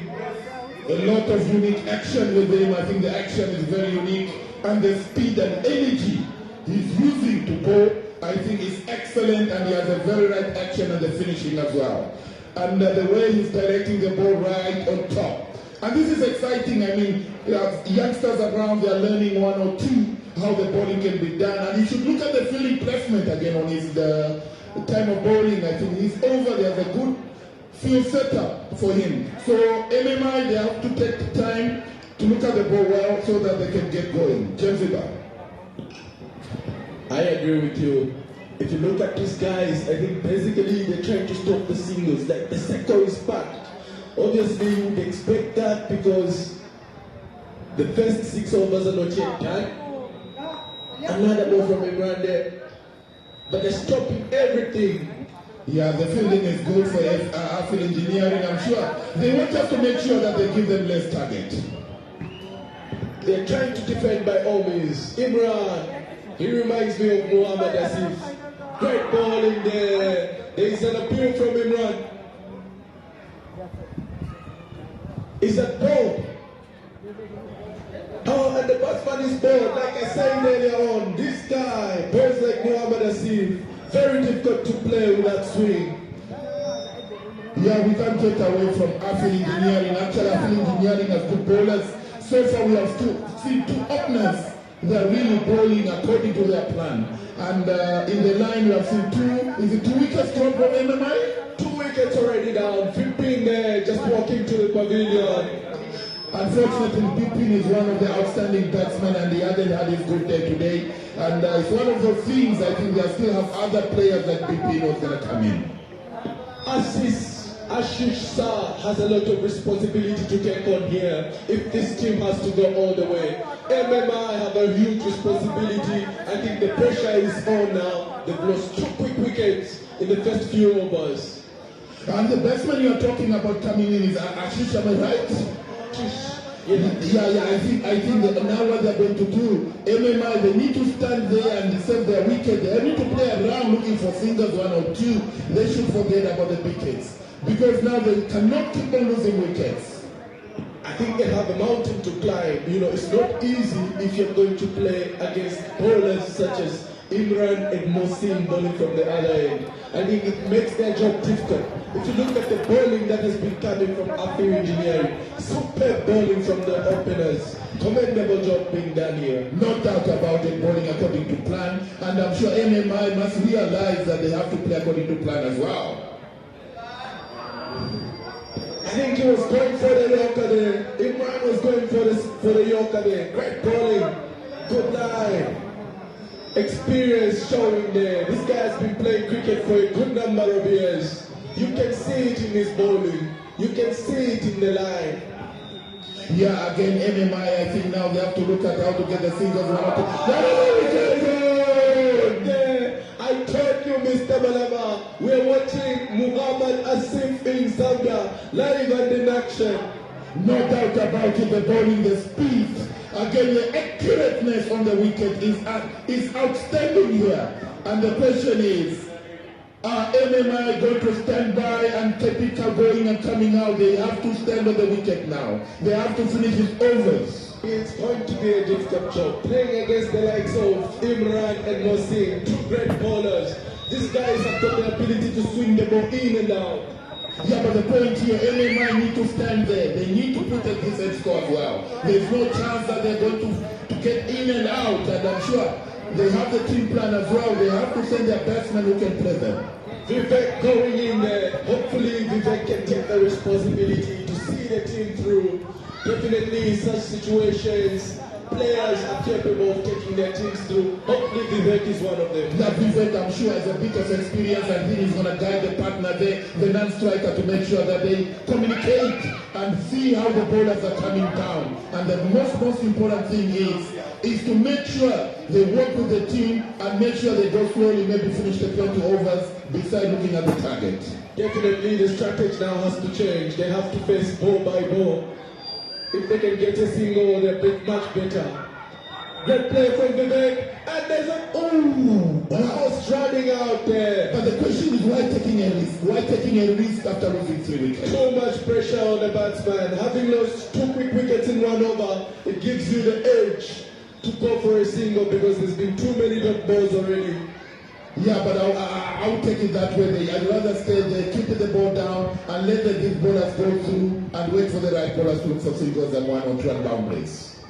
A lot of unique action with him. I think the action is very unique, and the speed and energy he's using to bowl, I think is excellent, and he has a very right action and the finishing as well. And the way he's directing the ball right on top. And this is exciting. I mean, youngsters around, they're learning one or two how the bowling can be done. And you should look at the fielding placement again on his time of bowling. I think he's over. There's a good field setup for him. So MMI, they have to take time to look at the ball well so that they can get going. James Iba. I agree with you. If you look at these guys, I think basically they're trying to stop the singles. Like the sector is packed. Obviously, you would expect that because the first 6 overs are not yet done. Another ball from Imran there. But they're stopping everything. Yeah, the fielding is good for field engineering, I'm sure. They want us to make sure that they give them less target. They're trying to defend by all means. Imran, he reminds me of Muhammad Asif. Great ball in there. There is an appeal from Imran. Is that ball? Oh, and the batsman is bored. Like I said earlier on, this guy, balls like Muhammad Asif, very difficult to play with that swing. Yeah, we can't take away from field engineering. Actually, field engineering has good bowlers. So far, we have seen two openers. They are really bowling according to their plan. And in the line, we have seen two wickets drop from MMI? 2 wickets already down. 15 there, just walking to the pavilion. Unfortunately, Bipin is one of the outstanding batsmen, and he hadn't had his good day today. And it's one of those things, I think they still have other players that Bipin was going to come in. Ashish Shah has a lot of responsibility to take on here if this team has to go all the way. MMI have a huge responsibility. I think the pressure is on now. They've lost 2 quick wickets in the first few overs. And the batsman you are talking about coming in is Ashish, am I right? Yeah, I think that now what they're going to do, MMI, they need to stand there and save their wicket. They need to play around looking for singles 1 or 2. They should forget about the wickets. Because now they cannot keep on losing wickets. I think they have a mountain to climb. You know, it's not easy if you're going to play against bowlers such as Imran and Mohsin bowling from the other end. I think it makes their job difficult. If you look at the bowling that has been coming from Field Engineering, superb bowling from the openers. Commendable job being done here. No doubt about it, bowling according to plan. And I'm sure MMI must realize that they have to play according to plan as well. I think he was going for the Yorker there. Imran was going for the Yorker there. Great bowling. Good line. Experience showing there. This guy has been playing cricket for a good number of years. You can see it in his bowling. You can see it in the line. Yeah, again, MMI, I think now they have to look at how to get the singles. I told you, Mr. Malama, we're watching Muhammad Asif in Zambia, live and in action. No doubt about it, the bowling, the speed. Again, the accurateness on the wicket is outstanding here. And the question is, are MMI going to stand by and keep it going and coming out? They have to stand on the wicket now. They have to finish his overs. It's going to be a difficult job. Playing against the likes of Imran and Mohsin, 2 great bowlers. These guys have got the ability to swing the ball in and out. Yeah, but the point here, MMI need to stand there. They need to protect this head score as well. There's no chance that they're going to get in and out, and I'm sure they have the team plan as well. They have to send their batsmen who can play them. Vivek going in there. Hopefully Vivek can take the responsibility to see the team through. Definitely in such situations, players are capable of taking their teams through. Hopefully Vivek is one of them. That Vivek, I'm sure, has a bit of experience. I think he's going to guide the partner there, the non-striker, to make sure that they communicate and see how the bowlers are coming down. And the most important thing is to make sure they work with the team and make sure they go slowly, maybe finish the 20 overs beside looking at the target. Definitely the strategy now has to change. They have to face ball by ball. If they can get a single, they're much better. Great play from Vivek, and there's an almost running out there. But the question is, why taking a risk? Why taking a risk after losing 3 wickets? Too much pressure on the batsman. Having lost 2 quick wickets in 1 over, it gives you the edge to go for a single because there's been too many dot balls already. Yeah, but I would take it that way. I'd rather stay there, keep the ball down, and let the big bowlers go through and wait for the right bowlers to look for singles and 1 or 2 run boundaries.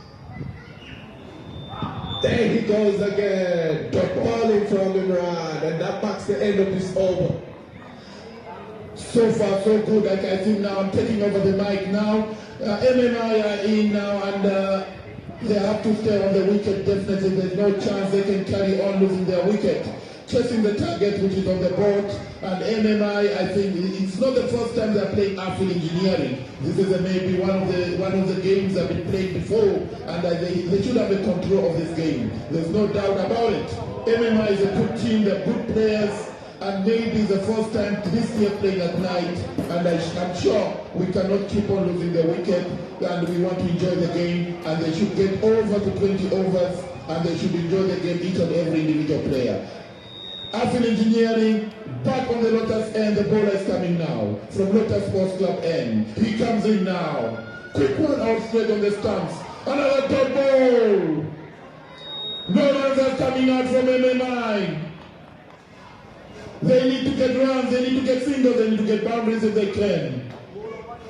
There he goes again. Dot bowling from Imran, and that marks the end of this over. So far, so good. I think now I'm taking over the mic now. MMI are in now, and they have to stay on the wicket. Definitely, there's no chance they can carry on losing their wicket. Chasing the target, which is on the board, and MMI, I think it's not the first time they're playing field engineering. This is maybe one of the games they've been playing before, and they should have the control of this game. There's no doubt about it. MMI is a good team, they're good players, and maybe the first time this year playing at night, and I'm sure we cannot keep on losing the wicket, and we want to enjoy the game, and they should get over to 20 overs, and they should enjoy the game, each and every individual player. Afil Engineering, back on the Lotus end, the bowler is coming now, from Lotus Sports Club end. He comes in now, quick one out straight on the stumps, another dot ball. No runs are coming out from MMI. They need to get runs, they need to get singles, they need to get boundaries if they can.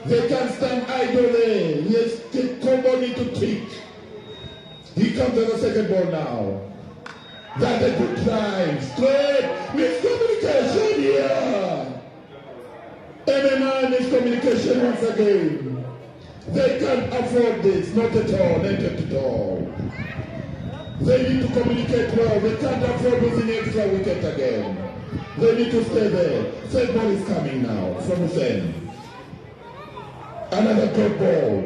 They can't stand idle there. Yes, Combo need to trick. He comes to the second ball now. That's a good drive. Straight miscommunication here. MMI miscommunication once again. They can't afford this, not at all, not at all. They need to communicate well. They can't afford losing extra wicket again. They need to stay there. Third ball is coming now from Hussein. Another good ball.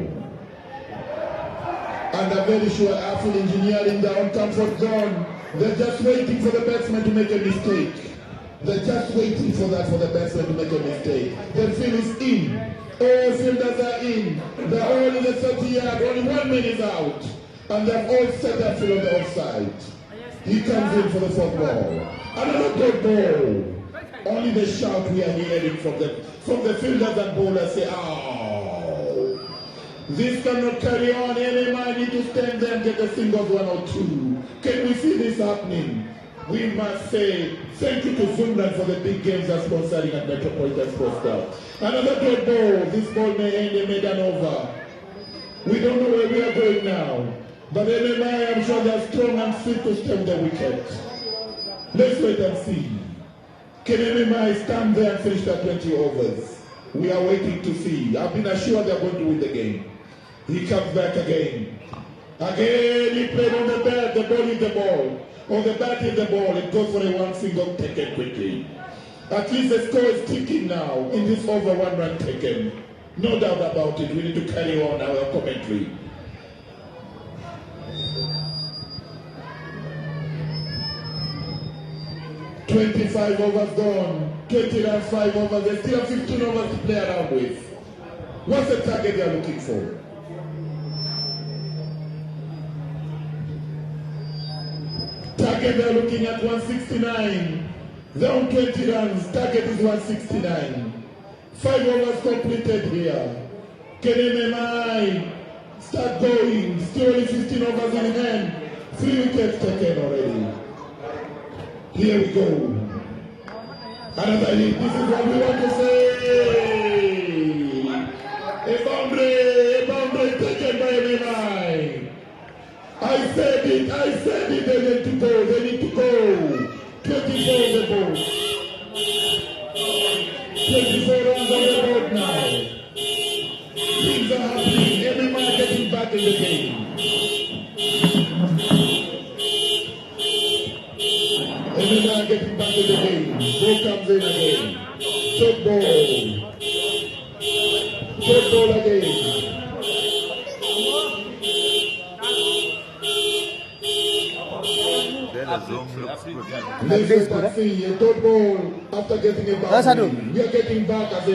And I'm very sure Afil Engineering, they're on comfort zone. They're just waiting for the batsman to make a mistake. They're just waiting for that, for the batsman to make a mistake. The field is in. All fielders are in. They're all in the 30 yard. Only 1 man is out. And they've all set their field on the offside. He comes in for the fourth ball. Another good ball. Only the shout we are hearing from the fielders and bowlers say, "Ow! This cannot carry on. MMI need to stand there and get a singles 1 or 2. Can we see this happening? We must say thank you to ZUMRAN for the big games they're sponsoring at Metropolitan Sports Club. Another good ball. This ball may end a maiden over. We don't know where we are going now. But MMI, I'm sure they're strong and fit to stem the wicket. Let's wait and see. Can MMI stand there and finish their 20 overs? We are waiting to see. I've been assured they're going to win the game. He comes back again. Again, he played on the bat, the ball is the ball. On the bat is the ball. It goes for a 1 single taken quickly. At least the score is ticking now in this over 1 run taken. No doubt about it. We need to carry on our commentary. "25 overs gone, 20 runs, 5 overs. They still have 15 overs to play around with. What's the target they are looking for? Target they're looking at 169. They're on 20 runs. Target is 169. 5 overs completed here. Can MMI start going? Still only 15 overs in hand. 3 wickets taken already. Here we go. Another hit. This is what we want to say. A boundary taken by MMI. I said it, they need to go, they need to go. 24 on the board. 24 runs on the board now. Things are happening, MMI getting back in the game. MMI getting back in the game. Ball comes in again. Third ball. Third ball again. Let's wait and see. A third ball after getting a boundary. We are getting back as a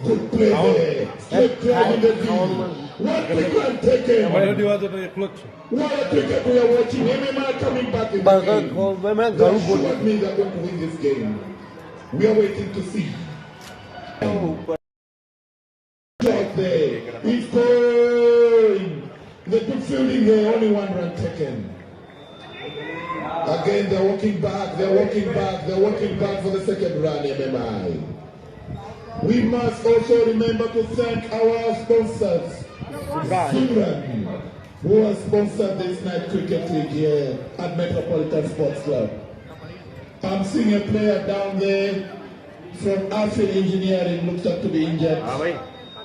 good play there. Straight drive in the field. One quick run taken. What a cricket we are watching. MMI coming back in the game. They assured me they're going to win this game. We are waiting to see. Shot there. It's going. The good fielding there. Only 1 run taken. Again, they're walking back, they're walking back for the second run, MMI. We must also remember to thank our sponsors, ZUMRAN, who has sponsored this night cricket league here at Metropolitan Sports Club. I'm seeing a player down there from Afil Engineering, looks up to be injured.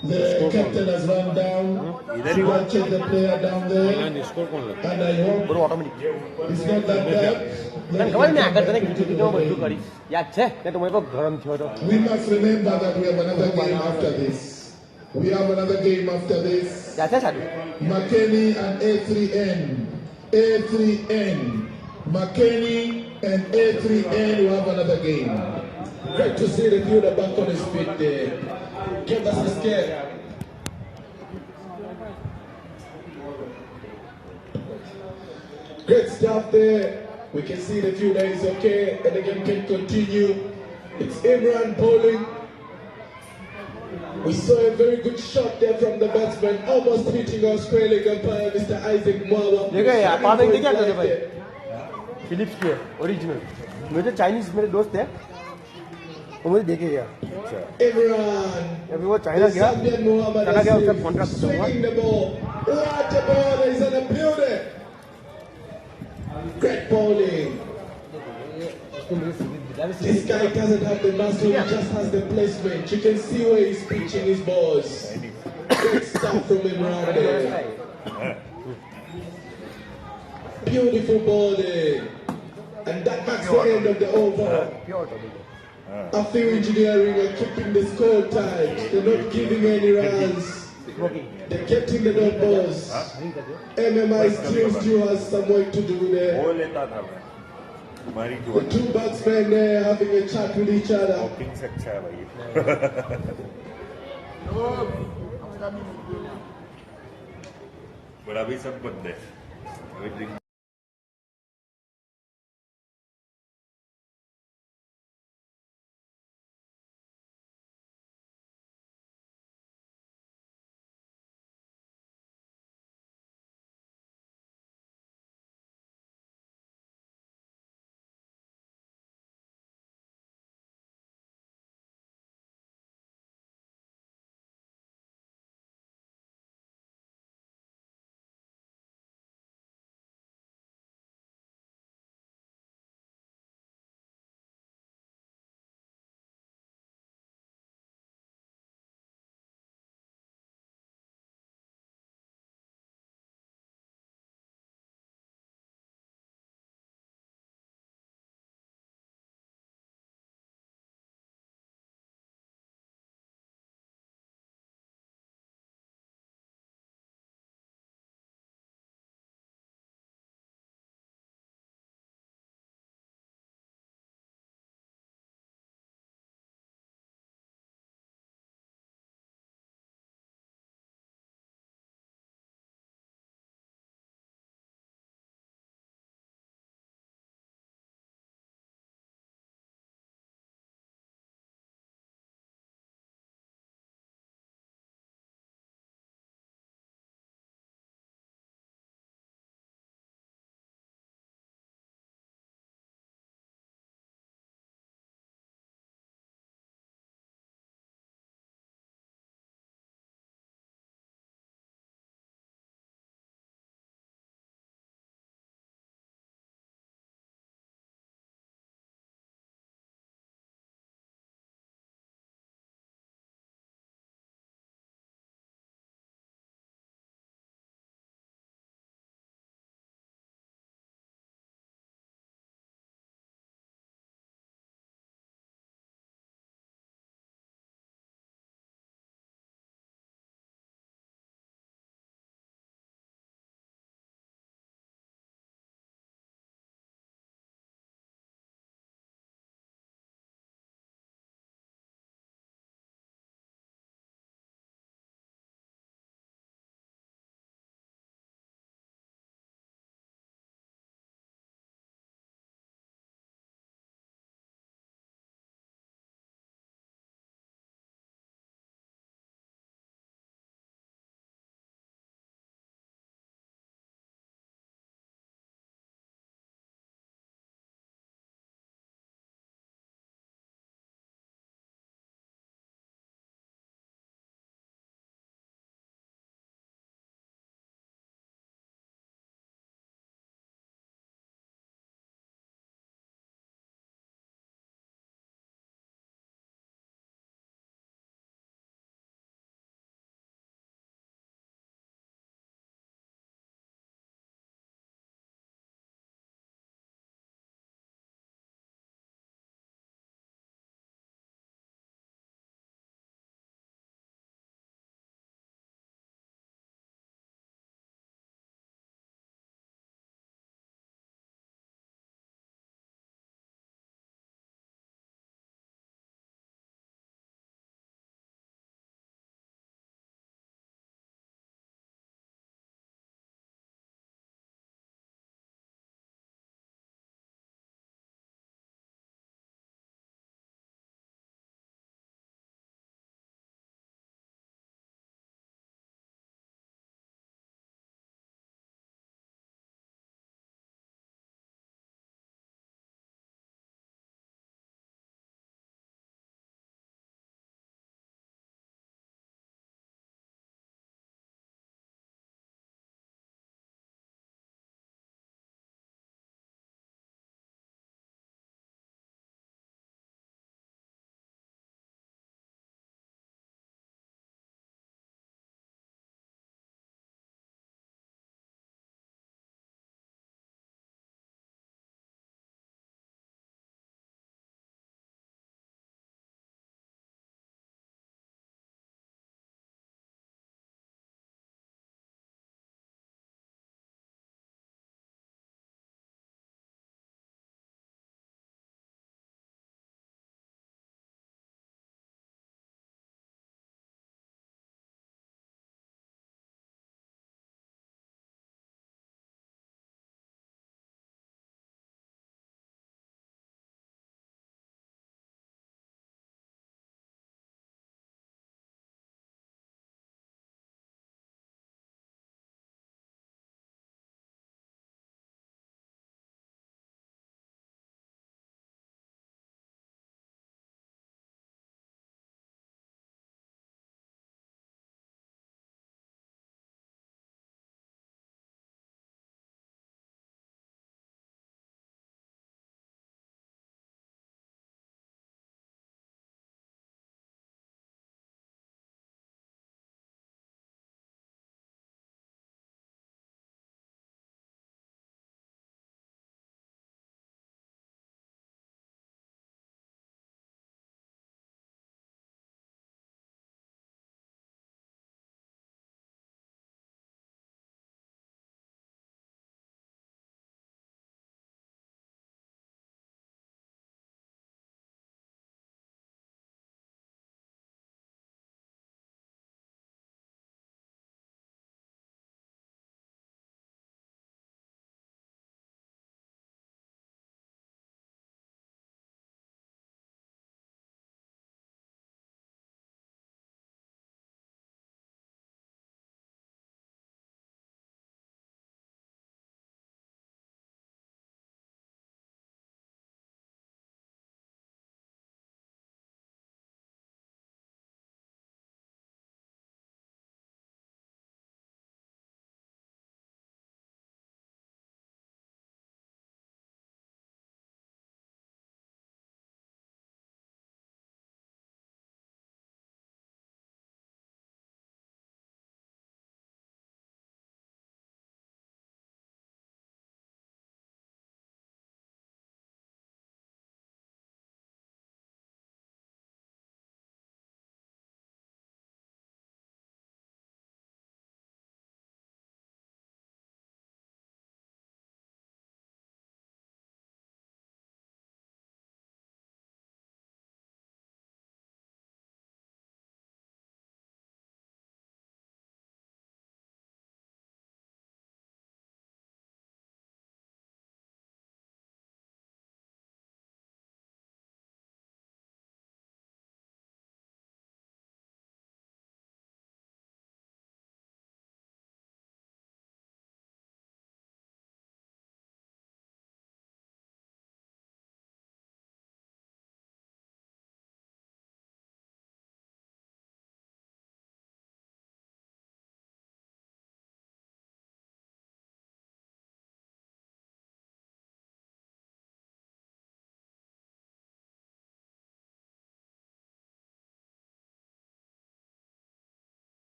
The captain has run down. He will check the player down there. And I hope it's not that bad. We must remember that we have another game after this. McKinney and A3N. A3N. McKinney And A3N will have another game. Great to see the fielder back on his feet there. Give us a scare. Great stuff there. We can see the fielder is okay and the game can continue. It's Imran bowling. We saw a very good shot there from the batsman, almost hitting our square leg umpire, Mr. Isaac Mwawa. Phillips के original मुझे Chinese मेरे दोस्त है वो मुझे देखे गया अभी वो चाइना गया चला गया उसका कॉन्ट्रैक्ट खत्म हुआ What a ball is in the building. Great bowling. This guy doesn't have the muscle, he just has the placement. You can see where he's pitching his balls. Great stuff from Imran there. Beautiful bowling. And that marks the end of the over. I feel Engineering are keeping the score tight. They're not giving any runs. They're getting the dot balls. MMI still has some work to do there. The two batsmen there having a chat with each other. But अभी सब बंद है, अभी drink